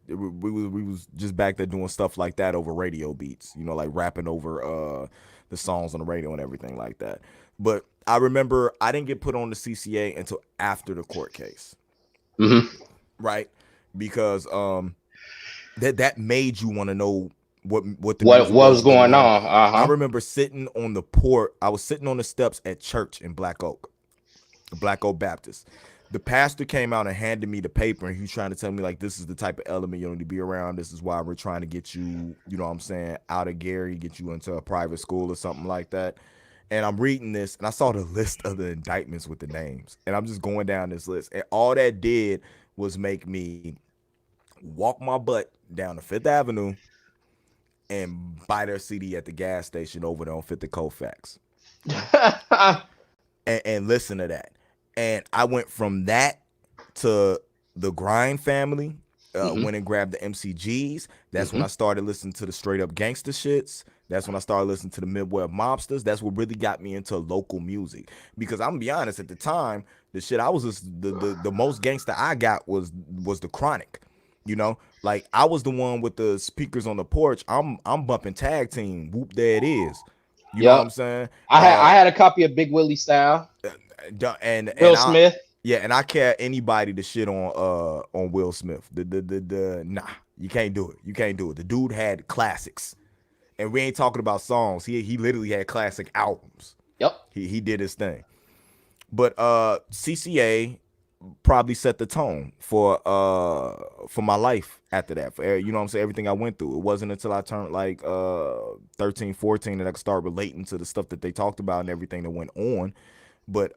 We was just back there doing stuff like that over radio beats. You know, like rapping over the songs on the radio and everything like that. But I remember I didn't get put on the CCA until after the court case, Hmm. right? Because that made you want to know what the What music was was going going on. on? I Uh huh. remember sitting on the port. I was sitting on the steps at church in Black Oak Baptist. The pastor came out and handed me the paper, and he was trying to tell me like, this is the type of element you need to be around. This is why we're trying to get you, you know what I'm saying, out of Gary, get you into a private school or something like that. And I'm reading this, and I saw the list of the indictments with the names, and I'm just going down this list, and all that did was make me walk my butt down to Fifth Avenue and buy their CD at the gas station over there on Fifth and Colfax and listen to that. And I went from that to the Grind family. Hmm. Went and grabbed the MCGs. That's when Hmm. I started listening to the straight up gangster shits. That's when I started listening to the Midwest mobsters. That's what really got me into local music. Because I'm gonna be honest, at the time, the shit I was just, the most gangster I got was the Chronic. You know, like I was the one with the speakers on the porch. I'm bumping Tag Team. Whoop, there it is. You know what I'm Yep. saying? I had a copy of Big Willie Style. And Will I Smith. yeah, and I care anybody to shit on Will Smith. The nah, you can't do it. You can't do it. The dude had classics. And we ain't talking about songs. He literally had classic albums. Yep. He did his thing. But CCA probably set the tone for my life after that. For you know what I'm saying, everything I went through. It wasn't until I turned like 13, 14 that I could start relating to the stuff that they talked about and everything that went on. But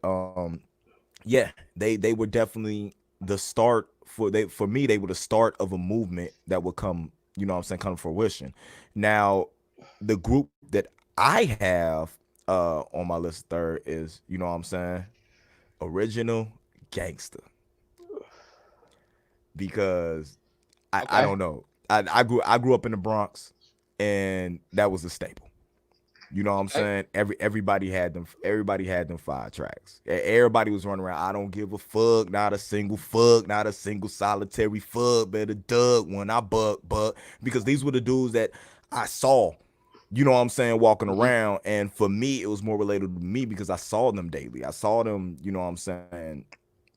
yeah, they were definitely the start for me. They were the start of a movement that would come, you know what I'm saying, come to fruition. Now, the group that I have on my list third is, you know what I'm saying, Original Gangster, because I Okay. don't know. I grew up in the Bronx, and that was a staple. You know what I'm Okay. saying? Everybody had them. Everybody had them 5 tracks. Everybody was running around. I don't give a fuck. Not a single fuck. Not a single solitary fuck. Better dug when I buck. Because these were the dudes that I saw. You know what I'm saying? Walking Hmm. around, and for me, it was more related to me because I saw them daily. I saw them. You know what I'm saying?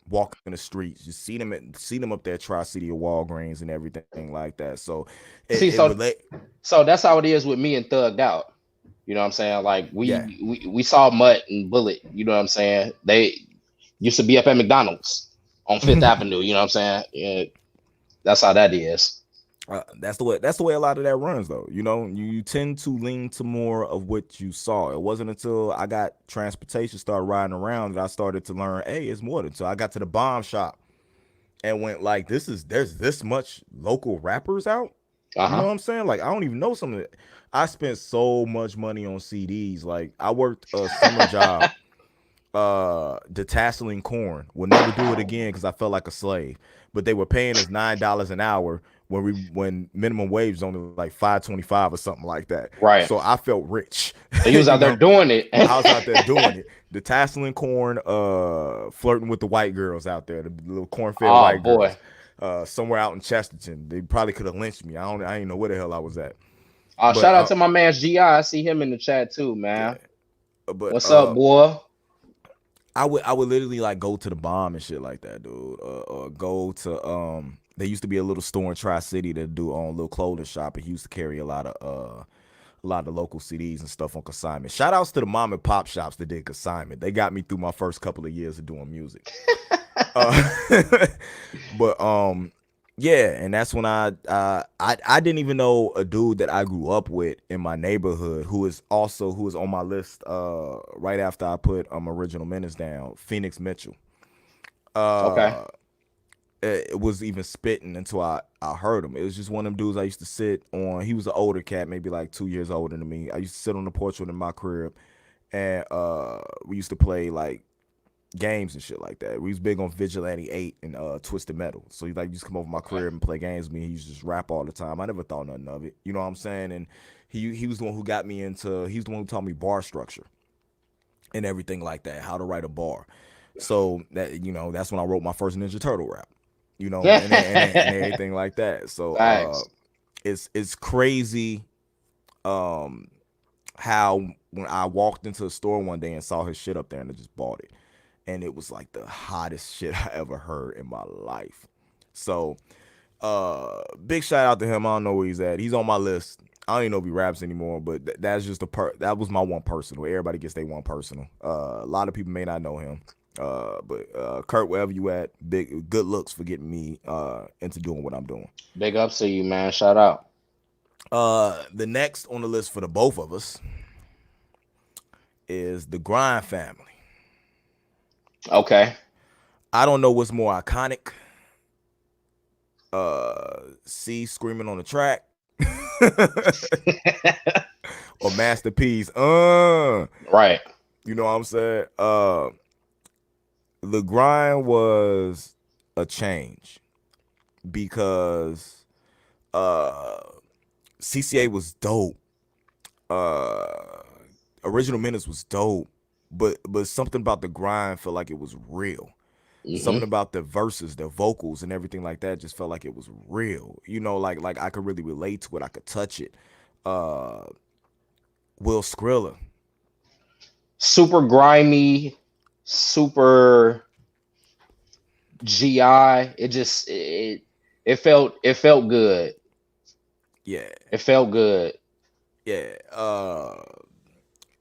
Walking the streets, you see them up there, Tri City or Walgreens and everything like that. So See, it relate. so that's how it is with me and Thugged Out. You know what I'm saying? Like Yeah. we saw Mutt and Bullet. You know what I'm saying? They used to be up at McDonald's on Fifth Avenue. You know what I'm saying? Yeah, that's how that is. That's the way a lot of that runs, though. You know, you tend to lean to more of what you saw. It wasn't until I got transportation, started riding around, that I started to learn, hey, it's more than. So I got to the bomb shop and went like, there's this much local rappers out. Uh You know huh. what I'm saying? Like, I don't even know some of it. I spent so much money on CDs. Like, I worked a summer job detasseling corn. Will never do it again because I felt like a slave. But they were paying us $9 an hour when minimum wage was only like $5.25 or something like that. Right. So I felt rich. So you was You out there know, doing it. I was out there doing it. Detasseling corn, flirting with the white girls out there, the little corn-fed Oh white boy. girls. Somewhere out in Chesterton. They probably could have lynched me. I didn't know where the hell I was at. But Shout out to my man GI. I see him in the chat too, yeah. man. But What's up, boy? I would literally like go to the bomb and shit like that, dude. Or go to there used to be a little store in Tri City that do little clothing shop, and he used to carry a lot of local CDs and stuff on consignment. Shout outs to the mom and pop shops that did consignment. They got me through my first couple of years of doing music. Uh, but yeah, and that's when I didn't even know a dude that I grew up with in my neighborhood who is on my list right after I put Original Menace down, Phoenix Mitchell. Okay. Uh it was even spitting until I heard him. It was just one of them dudes I used to sit on. He was an older cat, maybe like 2 years older than me. I used to sit on the porch with him in my crib, and we used to play like games and shit like that. We was big on Vigilante 8 and Twisted Metal. So he like used to come over my Okay. crib and play games with me. He used to just rap all the time. I never thought nothing of it. You know what I'm saying? And he was the one who got me into he's the one who taught me bar structure and everything like that, how to write a bar. So that that's when I wrote my first Ninja Turtle rap. And everything like that. So Facts. it's crazy how when I walked into the store one day and saw his shit up there and I just bought it. And it was like the hottest shit I ever heard in my life. So big shout out to him. I don't know where he's at. He's on my list. I don't even know if he raps anymore, but that's just that was my one personal. Everybody gets their one personal. A lot of people may not know him. But Kurt, wherever you at, big good looks for getting me into doing what I'm doing. Big ups to you, man. Shout out. The next on the list for the both of us is the Grind family. Okay. I don't know what's more iconic. C screaming on the track or Masterpiece. Right. You know what I'm saying? The Grind was a change because CCA was dope. Original Menace was dope, but something about the Grind felt like it was real. Hmm. Something about the verses, the vocals, and everything like that just felt like it was real. Like I could really relate to it. I could touch it. Uh, Will Skrilla. Super grimy, super GI. It felt good. Yeah, It felt good. yeah.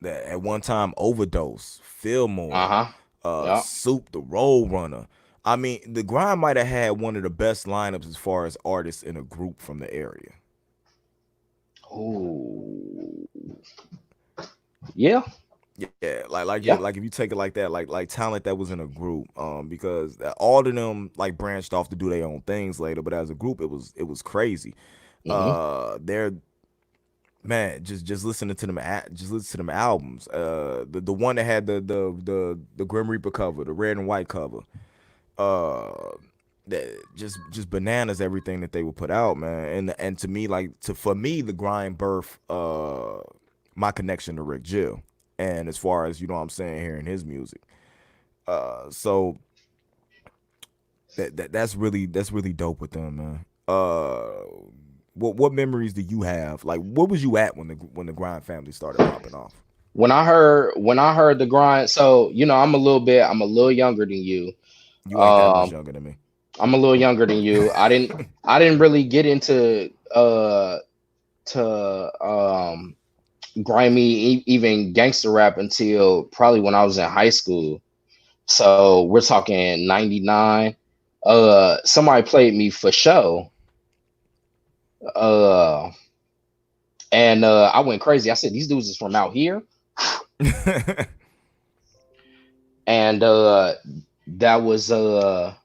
That at one time overdose, Fillmore, Uh-huh. Yeah. Soup the Roll Runner. I mean, the Grind might have had one of the best lineups as far as artists in a group from the area. Ooh. Yeah. Yeah, Yeah. like if you take it like that, like talent that was in a group, because all of them like branched off to do their own things later, but as a group, it was crazy. Hmm. They're man, just listening to them, just listen to them albums. The one that had the Grim Reaper cover, the red and white cover, uh, that just bananas everything that they would put out, man. And to me, like to for me, the Grind birth, my connection to Rick Jill, and as far as you know, what I'm saying hearing his music, so that's really dope with them, man. What memories do you have? Like, what was you at when the Grind family started popping off? When I heard the grind, so I'm a little younger than you. You ain't that much Um, younger than me. I'm a little younger than you. I didn't really get into to grimy even gangster rap until probably when I was in high school. So we're talking 99. Somebody played me for show. Uh and I went crazy. I said these dudes is from out here. And that was the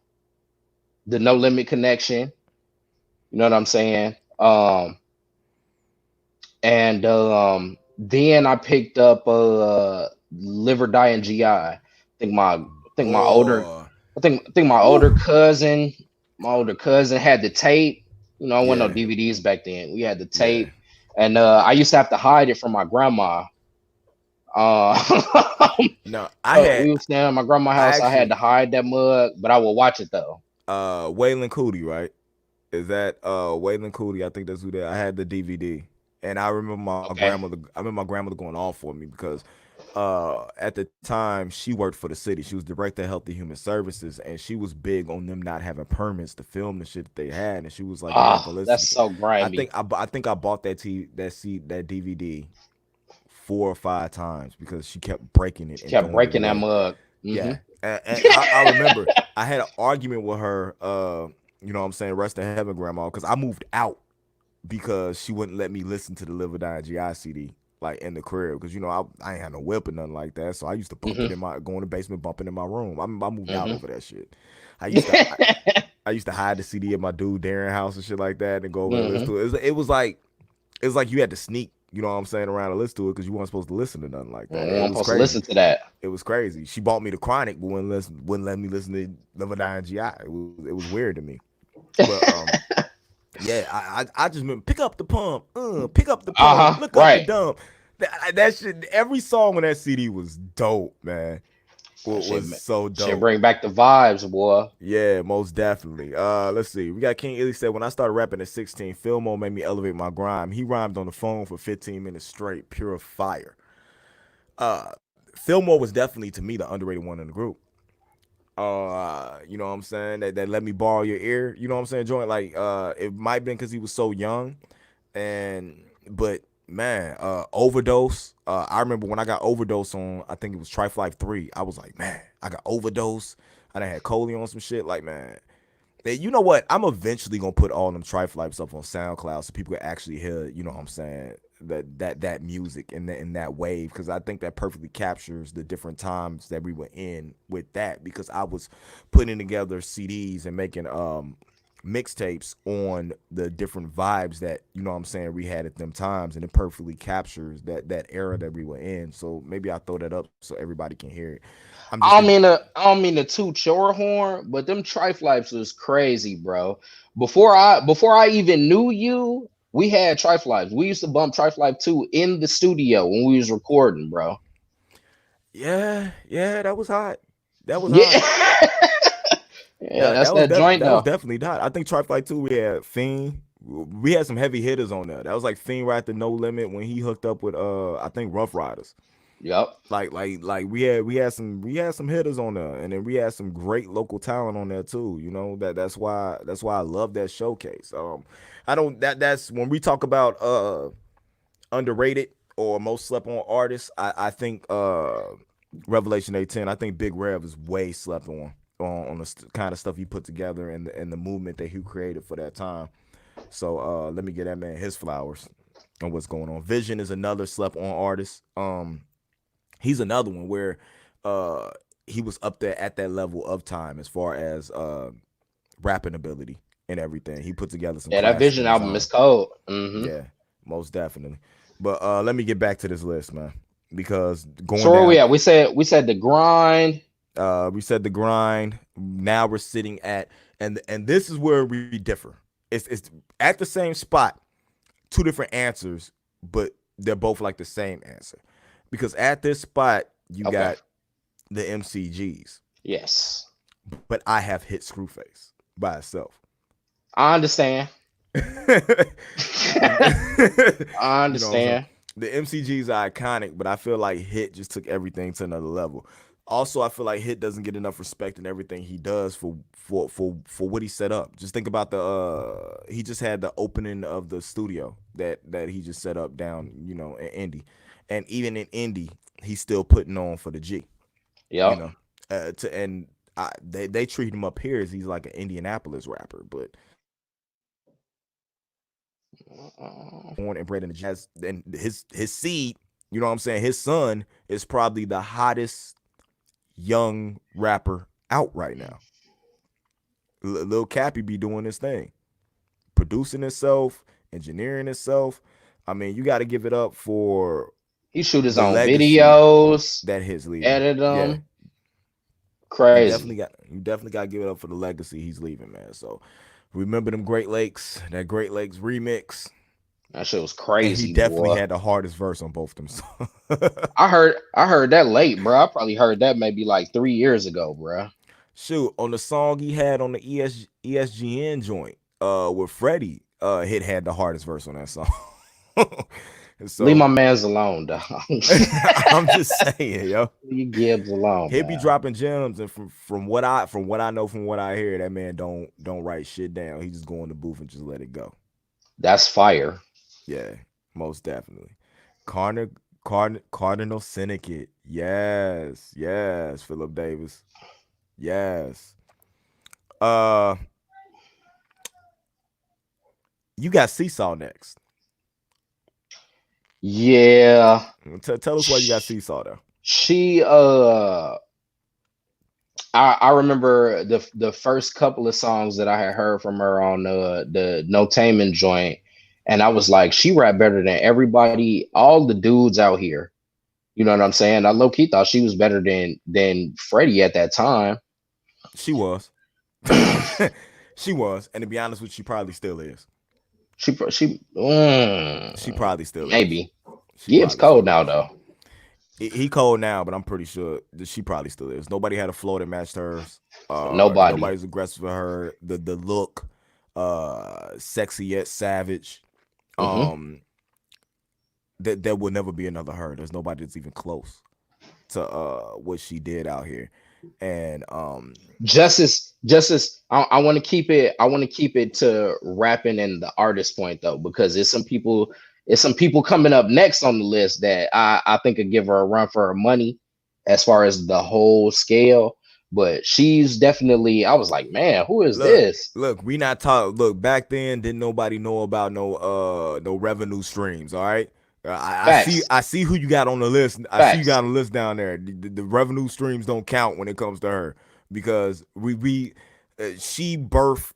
No Limit Connection. You know what I'm saying? And then I picked up Live or Die in GI. I think my older Oh, I think whew. my older cousin had the tape. I wasn't no Yeah, DVDs back then. We had the yeah. tape, and I used to have to hide it from my grandma. Uh, No, so we was staying at my grandma's I house. I had actually, to hide that mug, but I would watch it though. Waylon Cootie, right? Is that Waylon Cootie? I think that's who that. I had the DVD, and I remember my Okay. grandmother. I remember my grandmother going off for me because at the time she worked for the city. She was director of Healthy Human Services, and she was big on them not having permits to film the shit that they had. And she was like, "You weren't Ah, gonna listen that's to." so I grimy. think I think I bought that DVD 4 or 5 times because she kept breaking it She and kept throwing it breaking that away. mug. Yeah, Hmm. and I remember I had an argument with her. You know what I'm saying, rest in heaven, grandma, because I moved out because she wouldn't let me listen to the Live or Die GI CD like in the crib because I ain't had no whip or nothing like that, so I used to bump Hmm. it in my go in the basement, bumping in my room. I moved out Hmm. over that shit. I used to I used to hide the CD at my dude Darren house and shit like that and go over and listen Hmm. to it. It was like you had to sneak. You know what I'm saying, around to listen to it because you weren't supposed to listen to nothing like that. It I'm was supposed to crazy. listen to that. It was crazy. She bought me the Chronic, but wouldn't let me listen to Live or Die in GI. It was weird to me. But yeah, I just remember pick up the pump, pick up the pump, Uh-huh. look up the Right. dump. That shit, every song on that CD was dope, man. That shit, Was so shit dope. bring back the vibes, boy. Yeah, most definitely. Let's see. We got King Illy said when I started rapping at 16, Fillmore made me elevate my grime. He rhymed on the phone for 15 minutes straight, pure fire. Fillmore was definitely to me the underrated one in the group. You know what I'm saying? That let me borrow your ear. You know what I'm saying? Joint like it might have been because he was so young, and but man, overdose. I remember when I got overdose on. I think it was Trife Life 3. I was like, man, I got overdose. I done had Coley on some shit. Like, man, you know what? I'm eventually gonna put all them Triflipe stuff on SoundCloud so people can actually hear, you know what I'm saying, that music in that wave because I think that perfectly captures the different times that we were in with that because I was putting together CDs and making mixtapes on the different vibes that you know what I'm saying we had at them times and it perfectly captures that era that we were in. So maybe I throw that up so everybody can hear it. I'm just I don't mean to toot your horn, but them triflips was crazy, bro. Before I even knew you, we had triflips. We used to bump triflip 2 in the studio when we was recording, bro. yeah, that was hot. That was hot. Yeah. Yeah, that's that joint That was though. definitely not. I think Triflight 2 we had Fiend. We had some heavy hitters on there. That was like Fiend right at the No Limit when he hooked up with I think Rough Riders. Yep. Like we had some hitters on there and then we had some great local talent on there too. You know, that's why I love that showcase. I don't that's when we talk about underrated or most slept on artists, I think Revelation 8:10. I think Big Rev is way slept on the kind of stuff he put together and the movement that he created for that time. So let me get that man his flowers on what's going on. Vision is another slept on artist. He's another one where uh he was up there at that level of time as far as rapping ability and everything. He put together some Yeah, that classics Vision on his album is own. cold. Yeah, most definitely. But let me get back to this list, man, because So going where we down, at? We said the grind. we said the grind. Now we're sitting at, and this is where we differ. It's at the same spot, two different answers, but they're both like the same answer. Because at this spot, you Okay. got the MCGs, Yes. but I have hit Screwface by itself. I understand. You I know what I'm saying? understand. The MCGs are iconic, but I feel like Hit just took everything to another level. Also, I feel like Hit doesn't get enough respect in everything he does for what he set up. Just think about the he just had the opening of the studio that he just set up down, in Indy. And even in Indy, he's still putting on for the G, you Yep. know. They treat him up here as he's like an Indianapolis rapper, but born and bred in the jazz, and his seed, you know what I'm saying? His son is probably the hottest young rapper out right now. Lil Cappy be doing his thing, producing himself, engineering himself. I mean, you got to give it up for He shoot his the own legacy videos, that he's leaving. edit Yeah, them. Crazy. you definitely got to give it up for the legacy he's leaving, man. So remember them Great Lakes, that Great Lakes remix, That shit was and he crazy, definitely boy. had the hardest verse on both them songs. I heard that late, bro. I probably heard that maybe like 3 years ago, bro. Shoot, on the song he had on the ESGN joint, with Freddie, Hit had the hardest verse on that song. And Leave so my man's alone, dog. I'm just saying, yo, Leave Gibbs alone, he'll be man. dropping gems, and from what I know, from what I hear, that man don't write shit down. He just go in the booth and just let it go. That's fire. Yeah, most definitely. Cardinal Cardinal Syndicate. Yes, Philip Davis. Yes. Uh, you got Seesaw next. Yeah. Tell us why you got Sh- Seesaw though. She I remember the first couple of songs that I had heard from her on the No Taming joint, and I was like, she rap better than everybody, all the dudes out here. You know what I'm saying? I low key thought she was better than Freddie at that time. She was. She was, and to be honest with you, she probably still is. She probably still is. Maybe She Gibbs probably cold still now is. though. He cold now, but I'm pretty sure that she probably still is. Nobody had a flow that matched hers. Nobody. Nobody's aggressive with her. The look, sexy yet savage. Hmm. Um, that there will never be another her. There's nobody that's even close to what she did out here. And Justice. I want to keep it. I want to keep it to rapping and the artist point though, because there's some people. There's some people coming up next on the list that I think could give her a run for her money, as far as the whole scale. But she's definitely. I was like, man, who is look, this? we not talk. Look, back then, didn't nobody know about no revenue streams. All right, Facts. I see who you got on the list. I see you Facts. got on the list down there. The revenue streams don't count when it comes to her, because she birthed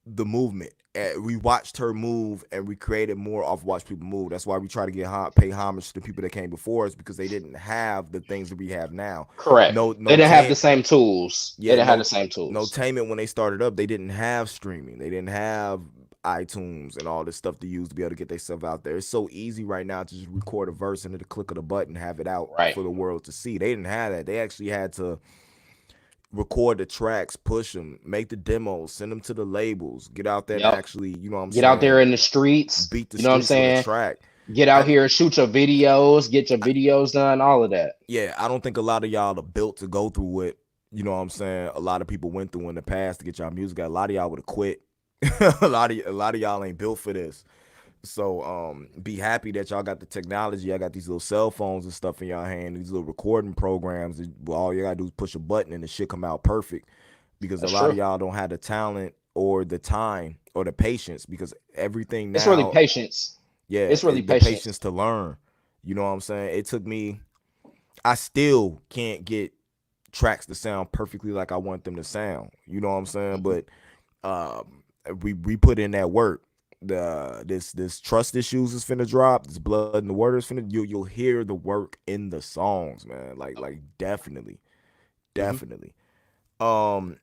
the movement. We watched her move, and we created more off watch people move. That's why we try to pay homage to the people that came before us, because they didn't have the things that we have now. Correct. They No didn't have the tame, same tools. They yeah, didn't have the same no tools. tainment when they started up. They didn't have streaming. They didn't have iTunes and all this stuff to use to be able to get themselves out there. It's so easy right now to just record a verse and at the click of the button have it out Right. for the world to see. They didn't have that. They actually had to record the tracks, push them, make the demos, send them to the labels, get out there and Yep. actually, you know what I'm Get out there saying, in the streets. beat the You know what I'm streets with a saying? track. Get out I here, shoot your videos, get your I, videos done, all of that. yeah, I don't think a lot of y'all are built to go through what, you know what I'm saying, a lot of people went through in the past to get y'all music out. A lot of y'all would have quit. A lot of y'all ain't built for this. So be happy that y'all got the technology. I got these little cell phones and stuff in y'all hand, these little recording programs. All you gotta do is push a button and the shit come out perfect. Because a That's lot of true. y'all don't have the talent or the time or the patience. Because everything It's really now, patience. yeah, It's really the patience. patience to learn. You know what I'm saying? It took me. I still can't get tracks to sound perfectly like I want them to sound. You know what I'm saying? Mhm. But um, we put in that work. This trust issues is finna drop. This blood in the water is finna. You'll hear the work in the songs, man. Like definitely, Mhm. definitely. Um,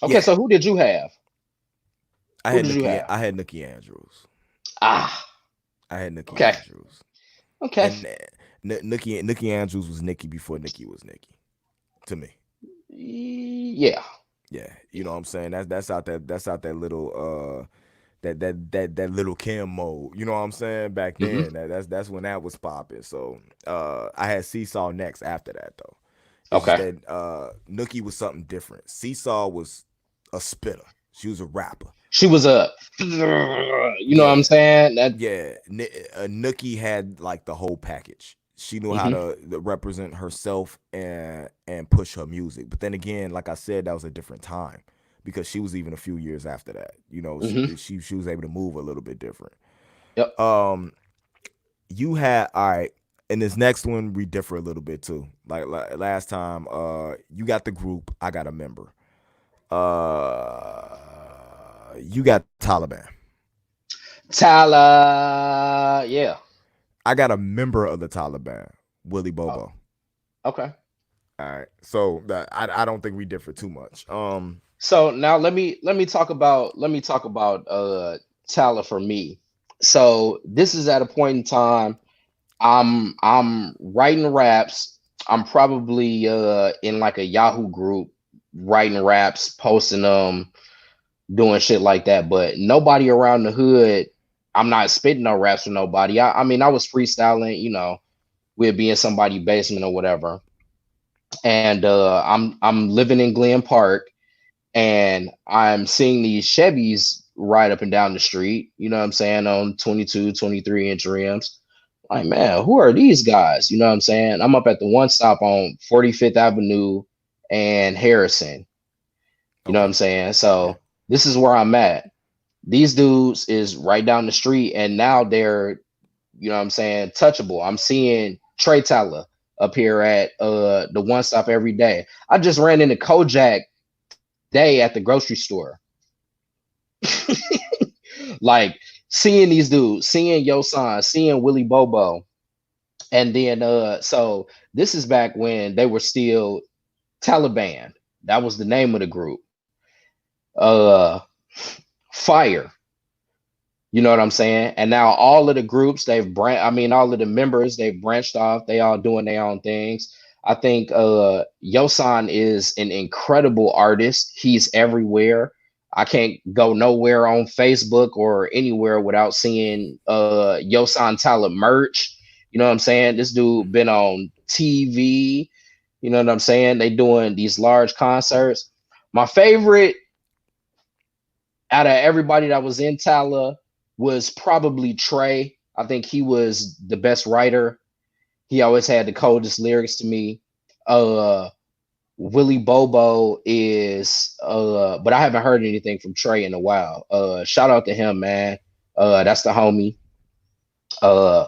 Okay, yeah. so who did you have? I Who had did you Nikki. have? I had Nikki Andrews. Ah, I had Nikki okay, Andrews, okay. and Nikki Andrews was Nikki before Nikki was Nikki to me. Yeah. Yeah, you know what I'm saying. That's out that little that little Kim mode. You know what I'm saying? Back Hmm. then, that's when that was popping. So I had Seesaw next after that though. It's just Okay. that Nookie was something different. Seesaw was a spitter. She was a rapper. She was a, you know what I'm Yeah, saying? That. yeah. Nookie had like the whole package. She knew how Hmm. to represent herself and push her music. But then again, like I said, that was a different time because she was even a few years after that. You know, Hmm. she was able to move a little bit different. Yep. Um, you had all right. In this next one, we differ a little bit too. Like last time, you got the group, I got a member. You got Taliban. Tyler. Yeah. I got a member of the Taliban, Willie Oh, Bobo. okay. All right, so that I don't think we differ too much. So now let me talk about Tyler for me. So this is at a point in time I'm writing raps. I'm probably in like a Yahoo group writing raps, posting them, doing shit like that. But nobody around the hood, I'm not spitting no raps for nobody. I mean I was freestyling, we'd be in somebody's basement or whatever. And I'm living in Glen Park and I'm seeing these Chevys ride up and down the street, you know what I'm saying, on 22, 23 inch rims. Like, man, who are these guys? You know what I'm saying? I'm up at the one stop on 45th Avenue and Harrison. You know what I'm Okay, saying? yeah, So this is where I'm at. These dudes is right down the street, and now they're, you know what I'm saying, touchable. I'm seeing Trey Tyler up here at the one stop every day. I just ran into Kojak today at the grocery store. Like seeing these dudes, seeing Yosan, seeing Willie Bobo, and then so this is back when they were still Taliban. That was the name of the group. Uh Fire. You know what I'm saying? And now all of the groups I mean all of the members they've branched off. They all doing their own things. I think Yosan is an incredible artist. He's everywhere. I can't go nowhere on Facebook or anywhere without seeing Yosan Talent merch. You know what I'm saying? This dude been on TV. You know what I'm saying? They doing these large concerts. My favorite out of everybody that was in Tala was probably Trey. I think he was the best writer. He always had the coldest lyrics to me. Uh Willie Bobo is but I haven't heard anything from Trey in a while. Shout out to him, man. That's the homie. Uh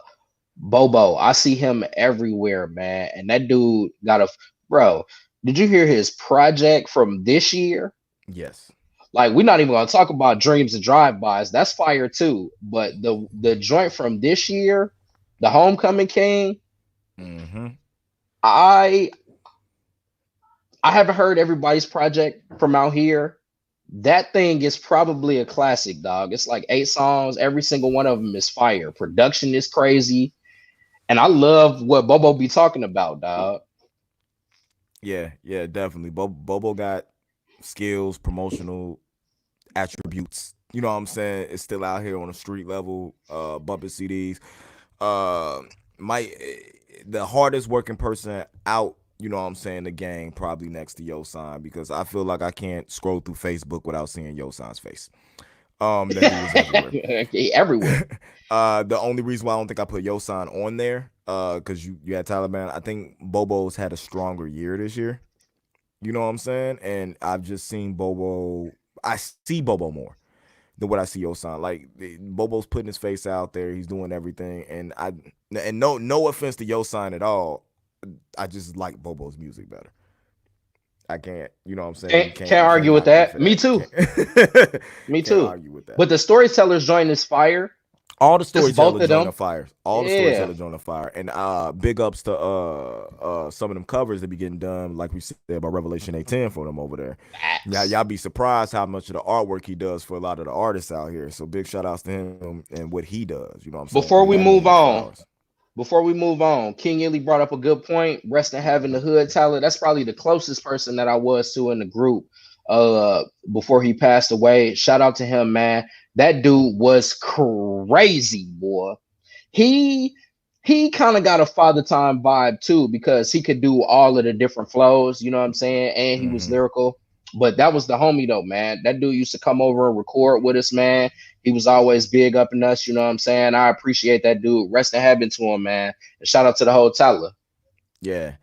Bobo, I see him everywhere, man. And that dude got a bro. Did you hear his project from this year? yes. Like we're not even gonna talk about dreams and drive-bys. That's fire too. But the joint from this year, the Homecoming King, Mm-hmm. I I haven't heard everybody's project from out here. That thing is probably a classic, dog. It's like 8 songs. Every single one of them is fire. Production is crazy, and I love what Bobo be talking about, dog. Yeah, yeah, definitely. Bobo got skills, promotional attributes. You know what I'm saying? It's still out here on the street level, bumping CDs. Uh, my the hardest working person out. You know what I'm saying? The gang probably next to Yosan because I feel like I can't scroll through Facebook without seeing Yosan's face. That dude is everywhere. Everywhere. The only reason why I don't think I put Yosan on there, because you had Taliban. I think Bobo's had a stronger year this year. You know what I'm saying? And I've just seen Bobo. I see Bobo more than what I see Yosan. Like Bobo's putting his face out there. He's doing everything, and no offense to Yosan at all. I just like Bobo's music better. I can't. You know what I'm saying? Can't, You can't. can't You can't argue with knock me that. for Me that. too. Can't, Me can't too. argue with that. But the storytellers join this fire. All the Just both storyteller of join them. the fire. All the Yeah. storyteller join the fire. And big ups to some of them covers that be getting done, like we said about Revelation 8:10 for them over there. Yeah, Facts. y'all be surprised how much of the artwork he does for a lot of the artists out here. So big shout outs to him and what he does. You know what I'm saying? Give Before that we man his move on, flowers. King Illy brought up a good point. Rest in having the hood talent. That's probably the closest person that I was to in the group before he passed away. Shout out to him, man. That dude was crazy, boy. He he kind of got a father time vibe too because he could do all of the different flows, you know what I'm saying? And he was Hmm. lyrical. But that was the homie though, man. That dude used to come over and record with us, man. He was always big up in us, you know what I'm saying? I appreciate that dude. Rest in heaven to him, man. And shout out to the whole Tyler. Yeah.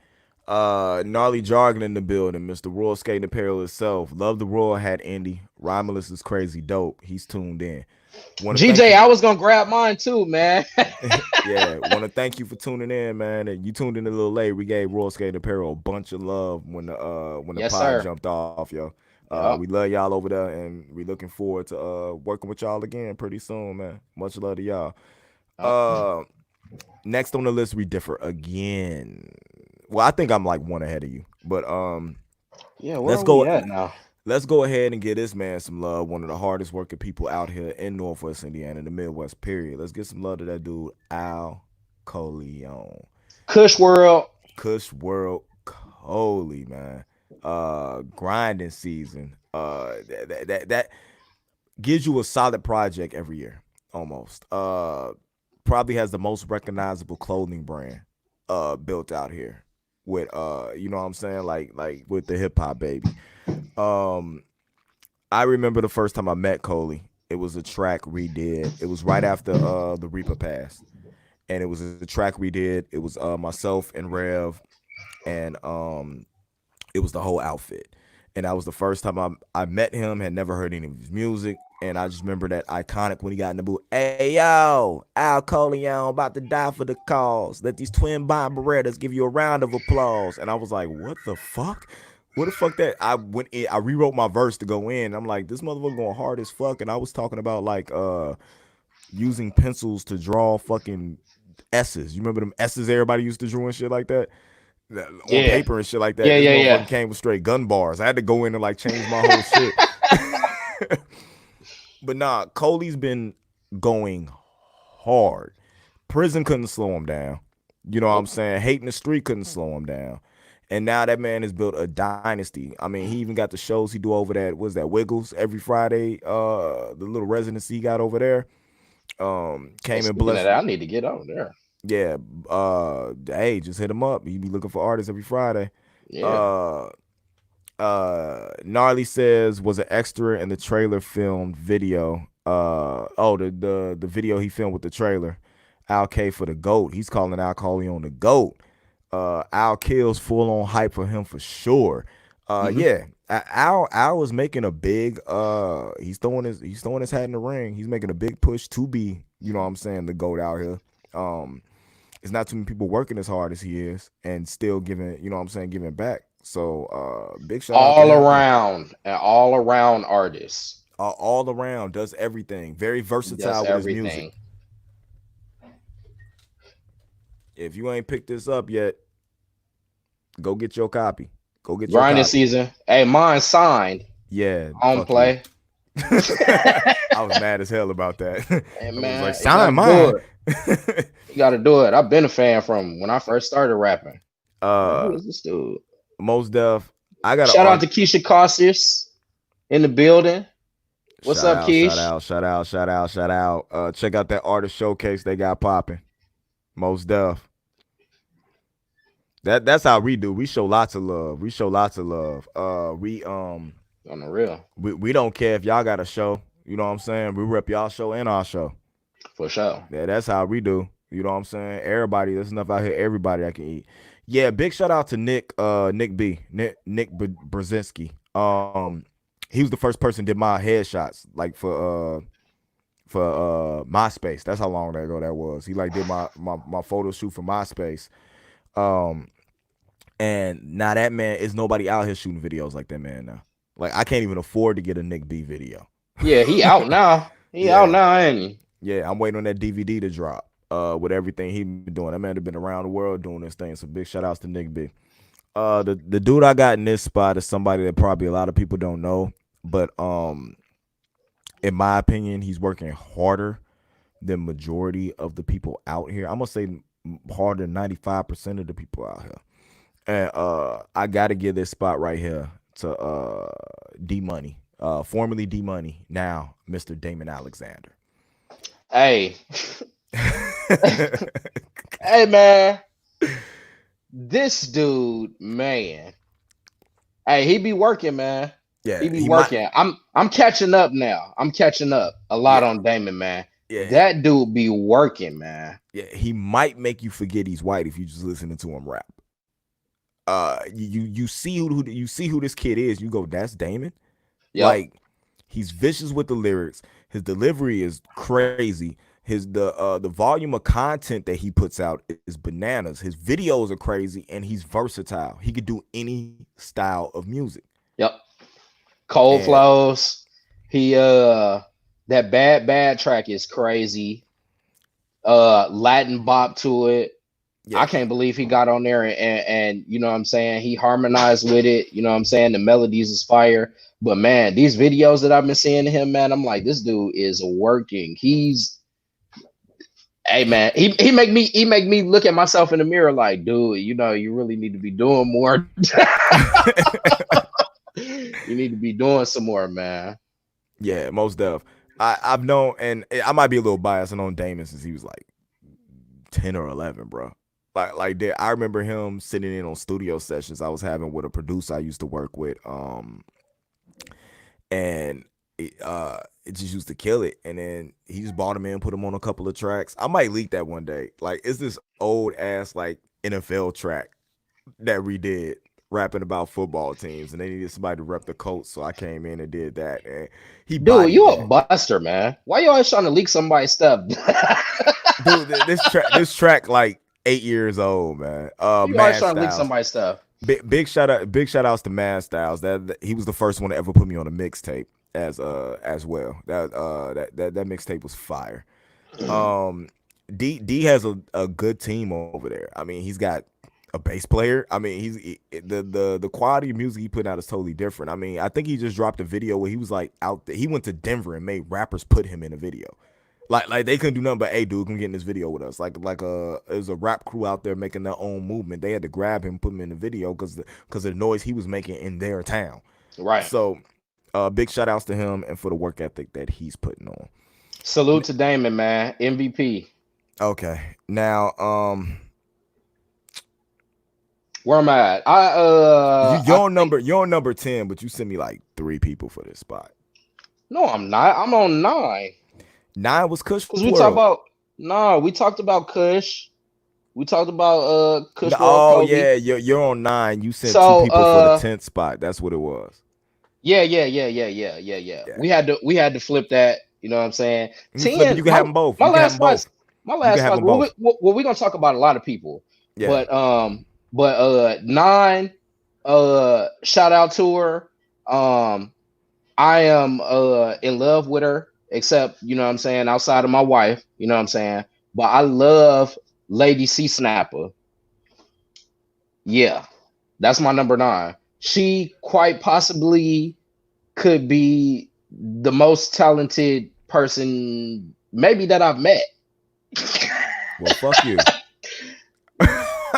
Gnarly jargon in the building. Mr. Royal Skating Apparel itself. Love the Royal hat Indy. Romulus is crazy dope. He's tuned in. Want to thank GJ, you. I was gonna grab mine too, man. Yeah, want to thank you for tuning in, man. And you tuned in a little late. We gave Royal Skate Apparel a bunch of love when the Yes, pod sir. jumped off, yo. We Yep. love y'all over there, and we looking forward to working with y'all again pretty soon, man. Much love to y'all. Yep. Uh, Next on the list, we differ again. Well, I think I'm like one ahead of you, but Yeah, where let's are we go. at now? Let's go ahead and give this man some love. One of the hardest working people out here in Northwest Indiana, the Midwest. Period. Let's get some love to that dude, Al Coleon. Kush World. Kush World Coley, man. Grinding season. That gives you a solid project every year, almost. Probably has the most recognizable clothing brand built out here with you know what I'm saying, like with the hip hop baby. Um, I remember the first time I met Coley. It was a track we did. It was right after the Reaper passed, and it was a track we did. It was myself and Rev, and it was the whole outfit. And that was the first time I met him. Had never heard any of his music, and I just remember that iconic when he got in the booth. Hey yo, Al Coleon about to die for the cause. Let these twin bomb Berettas give you a round of applause. And I was like, what the fuck? What the fuck that I went in, I rewrote my verse to go in. I'm like, this motherfucker going hard as fuck. And I was talking about like using pencils to draw fucking S's. You remember them S's everybody used to draw and shit like that? On Yeah. paper and shit like that. Yeah, This yeah, yeah. motherfucker came with straight gun bars. I had to go in and like change my whole shit. But nah, Coley's been going hard. Prison couldn't slow him down. You know what I'm Nope. saying? Hating the street couldn't slow him down. And now that man has built a dynasty. I mean, he even got the shows he do over that, was that Wiggles every Friday, the little residency he got over there. Hey, Came and speaking of blessed. that, I need to get over there. Yeah. Hey, just hit him up. He be looking for artists every Friday. Yeah. Uh Gnarly says was an extra in the trailer filmed video. The video he filmed with the trailer. Al K for the GOAT. He's calling Al Coleon the GOAT. Al Kills full on hype for him for sure. Hmm. Yeah. Al is making a big he's throwing his hat in the ring. He's making a big push to be, you know what I'm saying, the GOAT out here. It's not too many people working as hard as he is and still giving, you know what I'm saying, giving back. So big shout out to All him, man. around, an all around artist. All around, does everything. Very Does versatile with his music. everything. If you ain't picked this up yet, go get your copy. Go get your Grinding copy. season. Hey, mine signed. Yeah, On fuck you. play. I was mad as hell about that. Hey I was man, like, you gotta sign do mine. it. You gotta do it. I've been a fan from when I first started rapping. Like, who uh, is this dude? Most Def. I got an Shout out art. to Keisha Cautious in the building. What's Shout up, out, shout Keish? out, shout out, shout out, shout out. Check out that artist showcase they got popping. Most Def. That's how we do. We show lots of love. We show lots of love. On the real. We don't care if y'all got a show. You know what I'm saying? We rep y'all show and our show. For sure. Yeah, that's how we do. You know what I'm saying? Everybody, there's enough out here. Everybody I can eat. Yeah, big shout out to Nick Brzezinski. He was the first person did my headshots like for MySpace. That's how long ago that was. He like did my photo shoot for MySpace. Um, and now that man is nobody out here shooting videos like that man now. Like I can't even afford to get a Nick B video. Yeah, he out now. He out Yeah, now, ain't he? yeah. I'm waiting on that DVD to drop. With everything he been doing, that man have been around the world doing this thing. So big shout outs to Nick B. The dude I got in this spot is somebody that probably a lot of people don't know, but in my opinion, he's working harder than majority of the people out here. I'm gonna say harder than 95% of the people out here. And I gotta give this spot right here to D Money, formerly D Money, now Mr. Damon Alexander. Hey, hey, man, this dude, man. Hey, he be working, man. Yeah, He be he might. working. I'm catching up now. I'm catching up a lot Yeah, on Damon, man. yeah, That dude be working, man. yeah. He might make you forget he's white if you just listening to him rap. You see you see who this kid is. You go, that's Damon. Yep. Like he's vicious with the lyrics. His delivery is crazy. The volume of content that he puts out is bananas. His videos are crazy and he's versatile. He could do any style of music. Yep. Cold And flows. He that bad track is crazy. Latin bop to it. yeah, I can't believe he got on there and you know what I'm saying, he harmonized with it. You know what I'm saying? The melodies is fire. But man, these videos that I've been seeing of him, man, I'm like, this dude is working. He's hey man, he make me look at myself in the mirror like, dude, you know, you really need to be doing more. You need to be doing some more, man. yeah, most def. I've known, and I might be a little biased. I known Damon since he was like 10 or 11, bro. Like that. I remember him sitting in on studio sessions I was having with a producer I used to work with. And it just used to kill it. And then he just bought him in, put him on a couple of tracks. I might leak that one day. Like it's this old ass like NFL track that we did rapping about football teams, and they needed somebody to rep the Colts, so I came in and did that, and he Dude, bodied you a that. buster, man. Why you always trying to leak somebody's stuff? Dude, this track like 8 years old, man. You always Mad trying to leak Styles. somebody's stuff. Big shout outs to Mad Styles. That he was the first one to ever put me on a mixtape as well. That mixtape was fire. Um, D has a good team over there. I mean, he's got a bass player. I mean, the quality of music he put out is totally different. I mean, I think he just dropped a video where he was like out there. He went to Denver and made rappers put him in a video. Like they couldn't do nothing but, hey, dude, come get in this video with us. There's a rap crew out there making their own movement. They had to grab him, put him in the video because of the noise he was making in their town. Right. So, big shout outs to him and for the work ethic that he's putting on. Salute to Damon, man. MVP. Okay, now Where am I at? you're on number 10, but you sent me like 3 people for this spot. No, I'm not. I'm on 9. 9 was Kush Because we World. talk about we talked about Kush. We talked about Kush World Oh Kobe. yeah, you're on 9. You sent So 2 people for the 10th spot. That's what it was. yeah. Yeah. We had to flip that. You know what I'm saying? You can flip it. 10. You can have them both. My You can have last them both. spot. My You last can have spot. them both. We're gonna talk about a lot of people. Yeah. But 9. Shout out to her. I am in love with her, except you know what I'm saying, outside of my wife. You know what I'm saying. But I love Lady C Snapper. Yeah, that's my number 9. She quite possibly could be the most talented person maybe that I've met. Well, fuck you.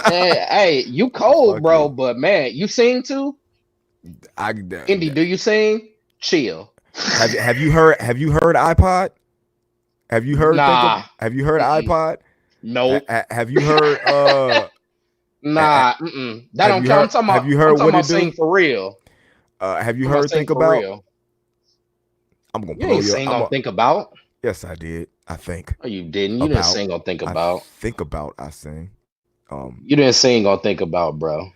Hey, you cold, Fuck bro, you. but man, you sing too? Indy, do you sing? Chill. Have you heard iPod? Have you heard Nah. have you heard iPod? Nope. Have you heard Nah. That don't count. I'm talking about. have you heard I'm talking what about it do? sing for real. Have you I'm heard sing Think for About? real. I'm gonna You blow ain't your. sing on Think About. Yes, I did. I think Oh, you didn't. You didn't about. sing on Think I About. think about. I sing. You didn't sing on Think About, bro.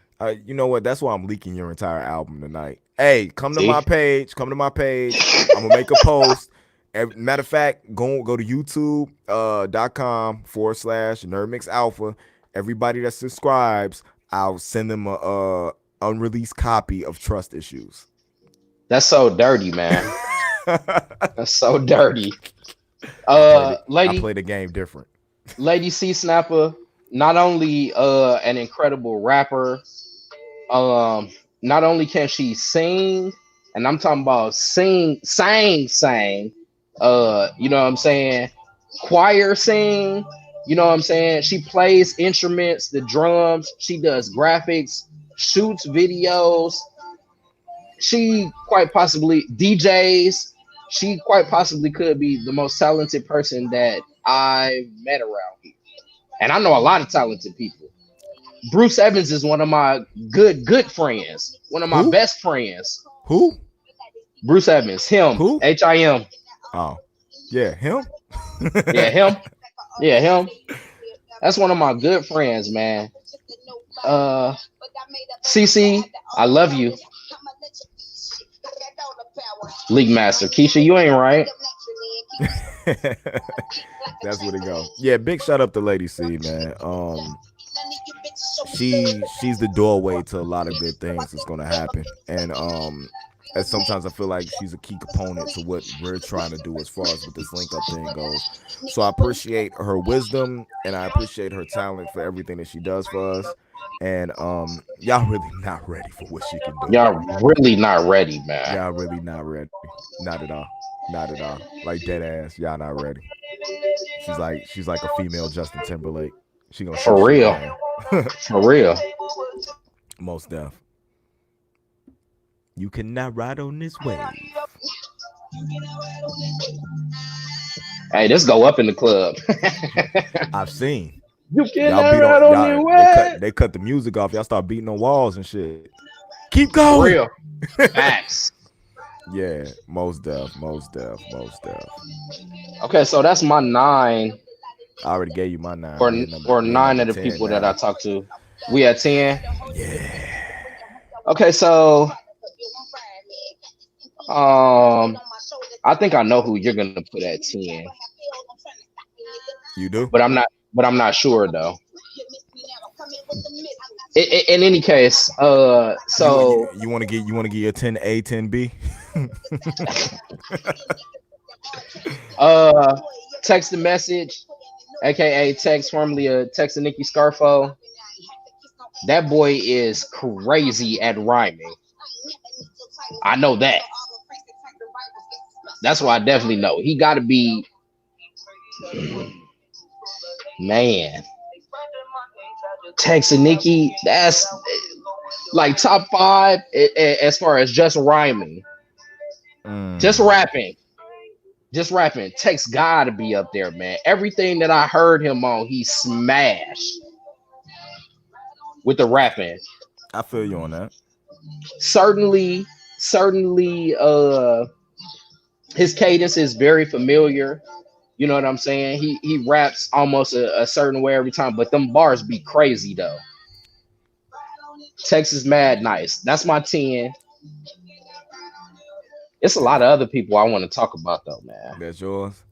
You know what? That's why I'm leaking your entire album tonight. Hey, come to my See? page. Come to my page. I'm gonna make a post. Matter of fact, go to YouTube .com/Nerd Mix Alpha. Everybody that subscribes, I'll send them a unreleased copy of Trust Issues. That's so dirty, man. That's so dirty. I Lady, play the game different. Lady C Snapper, not only an incredible rapper, um, not only can she sing, and I'm talking about sing, you know what I'm saying? Choir sing, you know what I'm saying? She plays instruments, the drums, she does graphics, shoots videos, she quite possibly DJs. She quite possibly could be the most talented person that I've met around here. And I know a lot of talented people. Bruce Evans is one of my good friends, one of my Who? best friends. Who? Bruce Evans, him, Who? HIM. Oh, yeah, him. Yeah, him. Yeah, him. That's one of my good friends, man. CC, I love you. League Master. Keisha, you ain't right. That's where they go. Yeah, big shout out to Lady C, man. She's the doorway to a lot of good things that's gonna happen. And sometimes I feel like she's a key component to what we're trying to do as far as with this link up thing goes. So I appreciate her wisdom and I appreciate her talent for everything that she does for us. And y'all really not ready for what she can do. Y'all really not ready, man. Y'all really not ready. Not at all. Not at all. Like dead ass. Y'all not ready. She's like a female Justin Timberlake. She gonna shoot For shit real. down. For real. Most deaf. You cannot ride on this wave. Hey, this go up in the club. I've seen. You Y'all cannot beat ride on on the y'all. wave. They cut the music off. Y'all start beating on walls and shit. Keep For going. real. Facts. Yeah, most deaf. Okay, so that's my 9 I already gave you my 9. or We 9 number of the 10 people now. that I talked to. We at 10. Yeah. Okay, so I think I know who you're gonna put at 10. You do? But I'm not sure though. In any case, so you want to get your 10A, 10B? text the message, aka text formerly a text to Nikki Scarfo. That boy is crazy at rhyming. I know that. That's why I definitely know. He gotta be, man. Text to Nikki, that's like top 5 as far as just rhyming. Just rapping. Just rapping. Tex gotta be up there, man. Everything that I heard him on, he smashed with the rapping. I feel you on that. Certainly, his cadence is very familiar. You know what I'm saying? He raps almost a certain way every time, but them bars be crazy though. Texas mad nice. That's my 10. It's a lot of other people I want to talk about though, man. That's yours.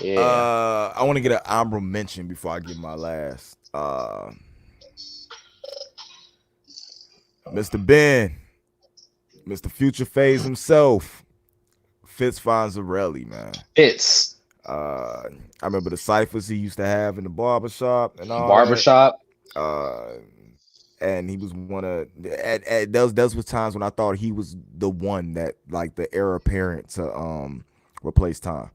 Yeah. I want to get an honorable mention before I give my last. Mr. Ben, Mr. Future Phase himself, Fitz Fonzarelli, man. Fitz. I remember the ciphers he used to have in the barbershop and all Barbershop. that. And he was one of those was times when I thought he was the one that like the heir apparent to replace Tom.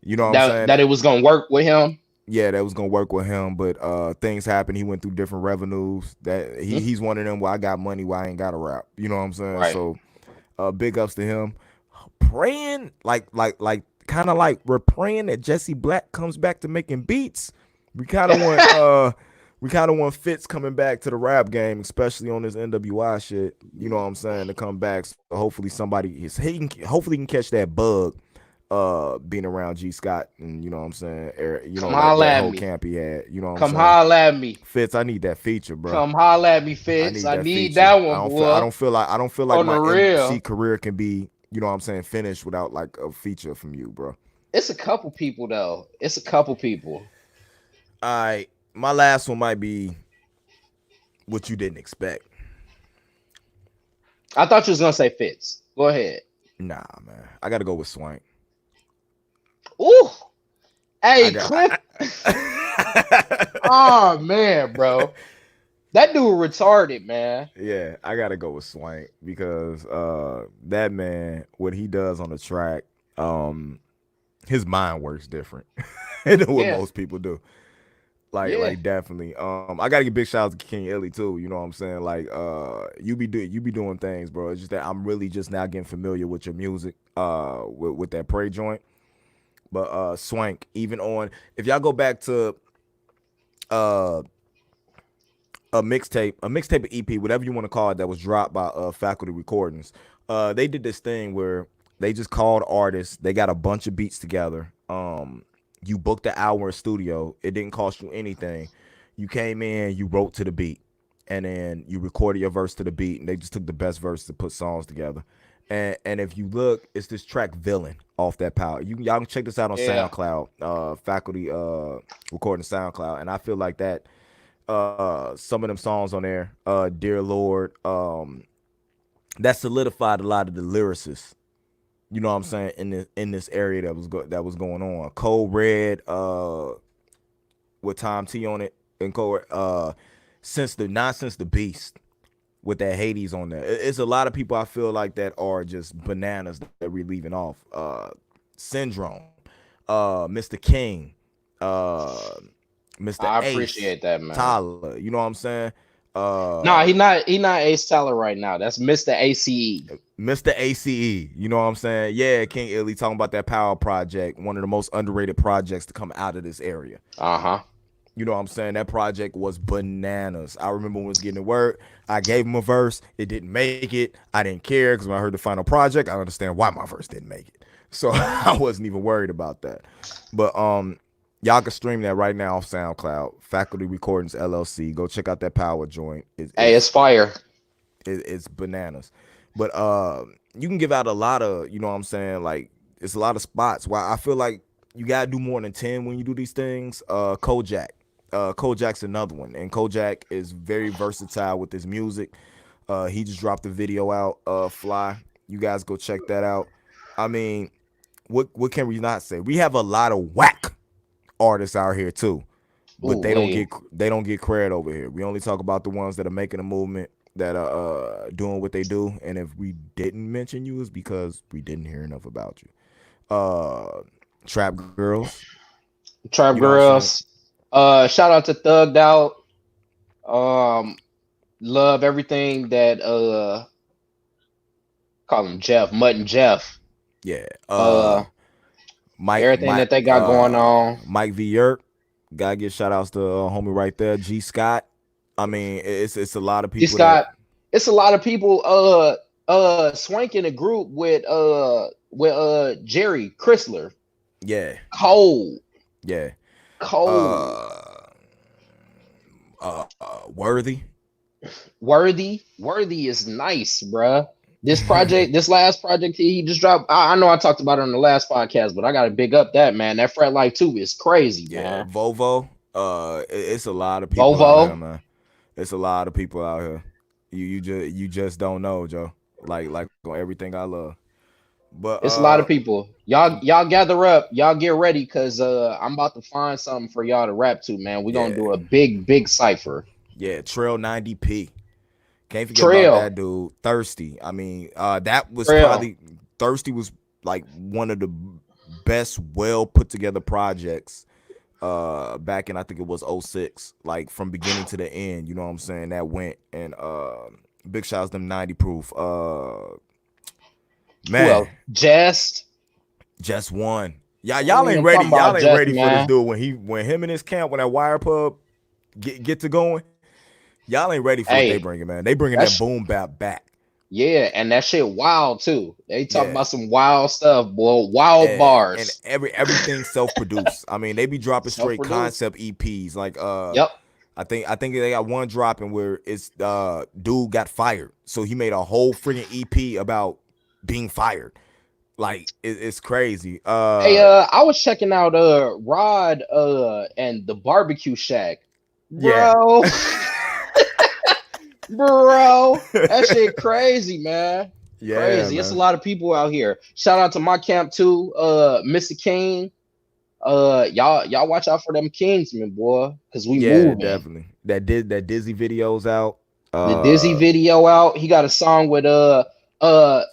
You know what I'm saying? That it was gonna work with him. Yeah, that was gonna work with him, but things happened. He went through different revenues. That he's one of them where I got money where I ain't got a rap. You know what I'm saying? Right. So big ups to him. Praying like kind of like we're praying that Jesse Black comes back to making beats. We kind of want Fitz coming back to the rap game, especially on this NWI shit. You know what I'm saying? To come back. So hopefully somebody hopefully he can catch that bug being around G Scott and you know what I'm saying, Come that holla at whole me. camp he had. You know what I'm Come saying? holla at me. Fitz, I need that feature, bro. Come holla at me, I Fitz. need I that need feature. that one, boy. I don't feel like On the my MC real. career can be, you know what I'm saying, finished without like a feature from you, bro. It's a couple people though. It's a couple people. All right, my last one might be what you didn't expect. I thought you was gonna say Fitz. Go ahead. Nah, man, I gotta go with Swank. Ooh. I Hey, got. Cliff. Oh man, bro. That dude retarded, man. Yeah, I gotta go with Swank because that man, what he does on the track, his mind works different than what Yeah. most people do. Yeah. Like definitely. I gotta give big shout out to King Illy too. You know what I'm saying? Like you be doing things, bro. It's just that I'm really just now getting familiar with your music, with that Prey joint. But Swank, even on if y'all go back to uh a mixtape, EP, whatever you want to call it, that was dropped by Faculty Recordings. They did this thing where they just called artists. They got a bunch of beats together. You booked an hour in studio. It didn't cost you anything. You came in, you wrote to the beat, and then you recorded your verse to the beat. And they just took the best verse to put songs together. And if you look, it's this track "Villain" off that power. Y'all can check this out on Yeah. SoundCloud. Faculty recording SoundCloud, and I feel like that some of them songs on there, Dear Lord, that solidified a lot of the lyricists, you know what I'm saying, in this area that was going on. Cold Red, with Tom T on it, and Cold since the Beast with that Hades on there. It's a lot of people I feel like that are just bananas that we're leaving off. Syndrome, Mr. King, Mr. I Ace, appreciate that, man. Tyler, you know what I'm saying? No, he not Ace Tyler right now. That's Mr. ACE. Mr. ACE, you know what I'm saying? Yeah, King Illy talking about that Power Project, one of the most underrated projects to come out of this area. Uh-huh. You know what I'm saying? That project was bananas. I remember when I was getting to work, I gave him a verse. It didn't make it. I didn't care because when I heard the final project, I understand why my verse didn't make it. So I wasn't even worried about that. But y'all can stream that right now off SoundCloud. Faculty Recordings LLC. Go check out that Power joint. Hey, it's fire. It's bananas. But you can give out a lot of, you know what I'm saying, like it's a lot of spots. Why I feel like you gotta do more than 10 when you do these things. Kojak. Kojak's another one. And Kojak is very versatile with his music. He just dropped a video out, Fly. You guys go check that out. I mean, what can we not say? We have a lot of whack artists out here too. But they don't get credit over here. We only talk about the ones that are making a movement, that are doing what they do. And if we didn't mention you, it's because we didn't hear enough about you. Trap Girls. Trap You know what I'm Girls. Shout out to Thugged Out. Love everything that call him Jeff, Mutton Jeff. Yeah. Everything that they got going on. Mike V. Yerk. Gotta give shout outs to homie right there. G Scott. I mean, it's a lot of people. He's got it's a lot of people Swank in a group with Jerry Chrysler. Yeah. Cold. Yeah. Cold. Worthy. Worthy is nice, bruh. This last project he just dropped. I know I talked about it on the last podcast, but I gotta big up that, man. That Fret Life 2 is crazy, Yeah. man. Vovo. It's a lot of people out here, man. It's a lot of people out here. You just don't know, Joe. Like on everything I love. But It's a lot of people. Y'all gather up. Y'all get ready, cause I'm about to find something for y'all to rap to, man. We're gonna do a big cipher. Yeah, Trail 90P. Can't forget Trail. about that dude. Thirsty. I mean, that was Trail. probably Thirsty was like one of the best, well put together projects back in, I think it was 06, like from beginning to the end. You know what I'm saying? That went, and big shouts to them 90 proof. Man, Well, Just one. Y'all ain't ready. Y'all ain't ready for this dude when him and his camp, when that Wire Pub get to going. Y'all ain't ready for what they bringing, man. They bringing that boom bap back. Yeah, and that shit wild too. They talk Yeah. about some wild stuff, boy. Wild And bars. everything self-produced. I mean, they be dropping Self straight produced. concept EPs. Like Yep. I think they got one dropping where it's dude got fired. So he made a whole freaking EP about being fired. Like it's crazy. Hey, I was checking out Rod and the barbecue shack. Yeah. Bro, bro. That shit crazy, man. Yeah, Crazy. It's a man. lot of people out here. Shout out to my camp too, Mr. King. Y'all watch out for them Kingsmen, boy, cause we Yeah, moving. definitely. That Dizzy videos out. The Dizzy video out. He got a song with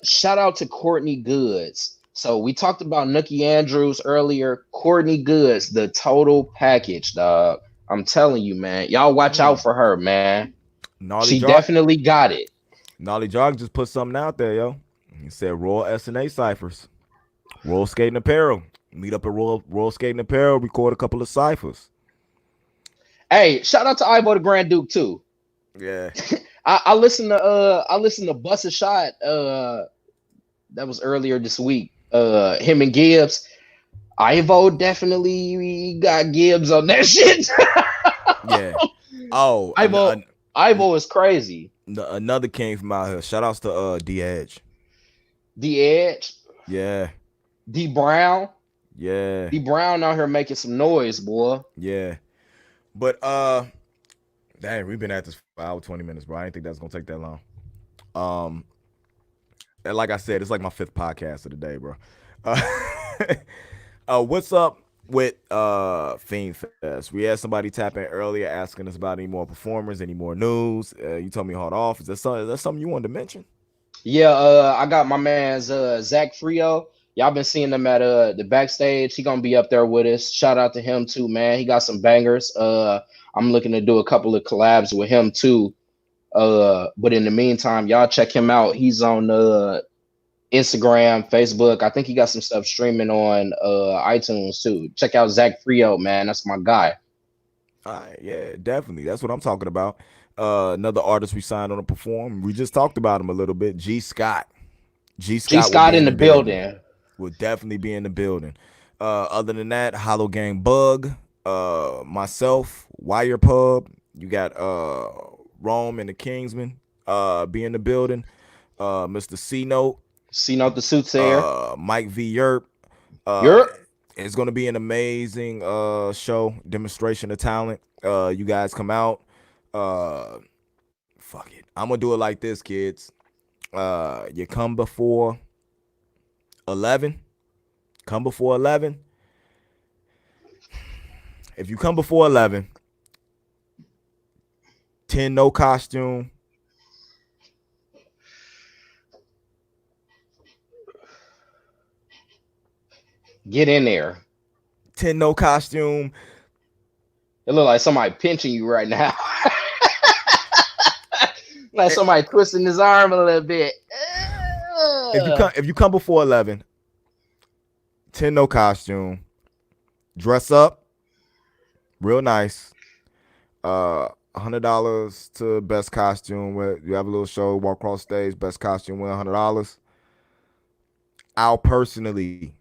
shout out to Courtney Goods. So we talked about Nookie Andrews earlier. Courtney Goods, the total package, dog. I'm telling you, man. Y'all watch out mm, for her, man. Gnarly She Jog definitely got it. Gnarly Jog just put something out there, yo. He said Royal S&A ciphers. Royal Skating Apparel. Meet up at Royal Skating Apparel, record a couple of ciphers. Hey, shout out to Ivo the Grand Duke too. Yeah. I listened to Bust a Shot that was earlier this week. Him and Gibbs. Ivo definitely got Gibbs on that shit. Yeah. Oh, Ivo is crazy. another king from out here. Shout outs to D Edge. D Edge, Yeah. D Brown, Yeah. D Brown out here making some noise, boy. Yeah. But dang, we've been at this for hour 20 minutes, bro. I didn't think that was gonna take that long. Um and like I said, it's like my fifth podcast of the day, bro. Uh, what's up with Fiend Fest? We had somebody tap in earlier asking us about any more performers, any more news. You told me hold off. Is that something you wanted to mention? Yeah, I got my man's Zach Frio. Y'all been seeing him at the backstage. He gonna be up there with us. Shout out to him too, man. He got some bangers. I'm looking to do a couple of collabs with him too. But in the meantime, y'all check him out. He's on Instagram, Facebook. I think he got some stuff streaming on iTunes too. Check out Zach Frio, man. That's my guy. All right, yeah, definitely. That's what I'm talking about. Another artist we signed on to perform. We just talked about him a little bit. G Scott. G G Scott will Scott be in in the the building. building. Will definitely be in the building. Other than that, Hollow Gang Bug, myself, Wire Pub. You got Rome and the Kingsman be in the building. Mr. C Note, See note the suits there. Mike V Yerp. Uh, You're it's gonna be an amazing show, demonstration of talent. You guys come out. Uh, fuck it. I'm gonna do it like this, kids. You come before 11. Come before 11. If you come before 11, 10 no costume. get in there. 10 no costume. It look like somebody pinching you right now. Like somebody twisting his arm a little bit. If you come before 11, 10 no costume. Dress up real nice. $100 to best costume. Where you have a little show, walk across stage, best costume win $100. I'll personally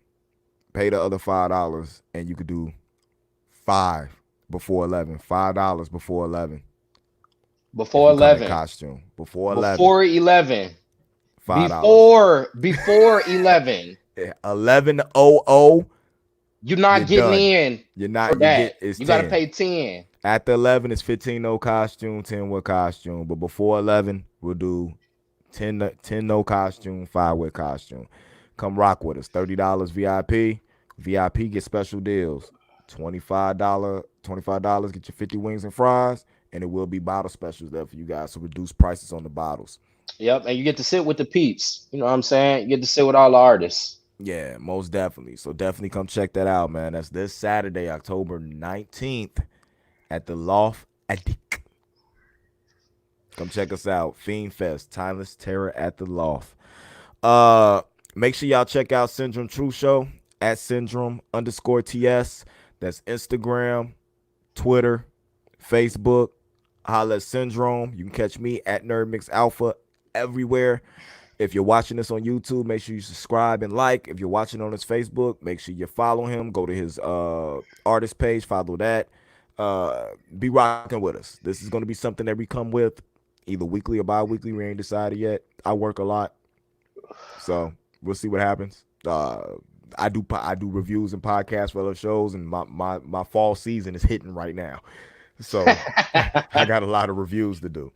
pay the other $5, and you could do 5 before 11. $5 before 11. If Before you come in 11. costume before 11, Before 11. $5. Before 11. 11:00. You're not You're getting done. in You're for not. You that. get it's You got to 10. pay 10. After 11, it's 15 no costume, 10 with costume. But before 11, we'll do 10 no costume, 5 with costume. Come rock with us. $30 VIP. VIP get special deals. $25 get you 50 wings and fries, and it will be bottle specials there for you guys. So reduce prices on the bottles. Yep. And you get to sit with the peeps. You know what I'm saying? You get to sit with all the artists. Yeah, most definitely. So definitely come check that out, man. That's this Saturday, October 19th at the Loft Attic. Come check us out. Fiend Fest, Timeless Terror at the Loft. Make sure y'all check out Syndrome True Show at Syndrome_TS. That's Instagram, Twitter, Facebook. Holla at Syndrome. You can catch me at Nerd Mix Alpha everywhere. If you're watching this on YouTube, make sure you subscribe and like. If you're watching on his Facebook, make sure you follow him. Go to his artist page, follow that. Be rocking with us. This is going to be something that we come with either weekly or bi-weekly. We ain't decided yet. I work a lot, so we'll see what happens. I do reviews and podcasts for other shows, and my fall season is hitting right now, so I got a lot of reviews to do.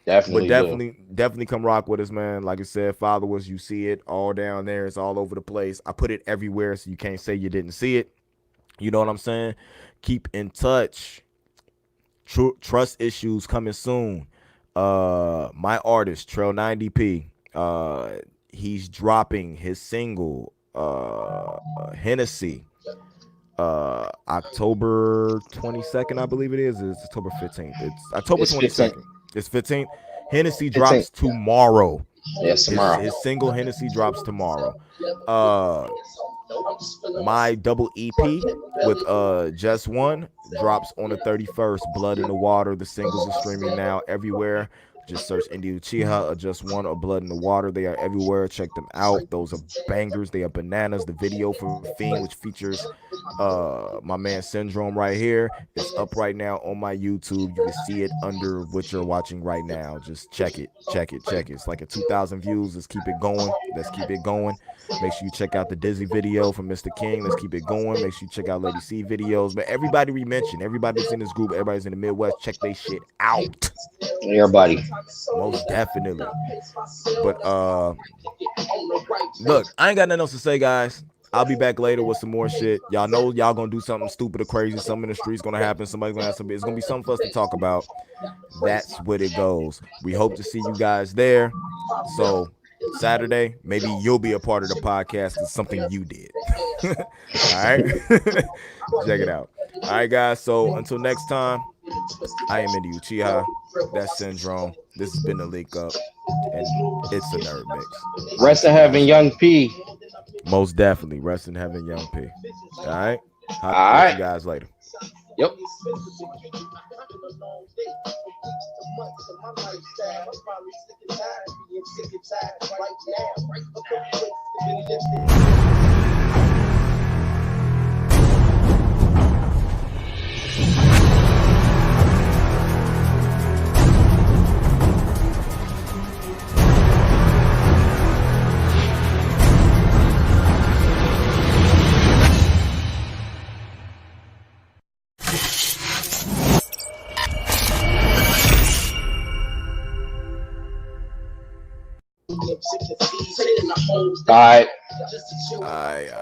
But Definitely do. definitely come rock with us, man. Like I said, follow us. You see it all down there. It's all over the place. I put it everywhere, so you can't say you didn't see it. You know what I'm saying? Keep in touch. Trust issues coming soon. My artist Trail 90p. He's dropping his single Hennessy. October 22nd, I believe it is. It's October 15th. It's October 22nd. It's 15th. Hennessy drops tomorrow. Yes, tomorrow. His single Hennessy drops tomorrow. My double EP with Just One drops on the 31st. Blood in the Water. The singles are streaming now everywhere. Just search Indy Uchiha or Just One or Blood in the Water. They are everywhere. Check them out. Those are bangers. They are bananas. The video for Fiend, which features my man Syndrome right here, is up right now on my YouTube. You can see it under what you're watching right now. Just check it. It's like a 2,000 views. Let's keep it going. Make sure you check out the Dizzy video from Mr. King. Let's keep it going. Make sure you check out Lady C videos. But everybody we mentioned, everybody that's in this group, everybody's in the Midwest, check they shit out. Everybody. Most definitely. But look, I ain't got nothing else to say, guys. I'll be back later with some more shit. Y'all know y'all gonna do something stupid or crazy. Something in the streets gonna happen. Somebody's gonna have something. It's gonna be something for us to talk about. That's what it goes. We hope to see you guys there. So Saturday, maybe you'll be a part of the podcast. It's something you did. All right. Check it out. All right, guys. So until next time, I am Indy Uchiha. That's Syndrome. This has been the Leak Up, and it's a Nerd Mix. Rest in heaven, Young P. Most definitely. Rest in heaven, Young P. All right. All right. See you guys later. Yep. All right.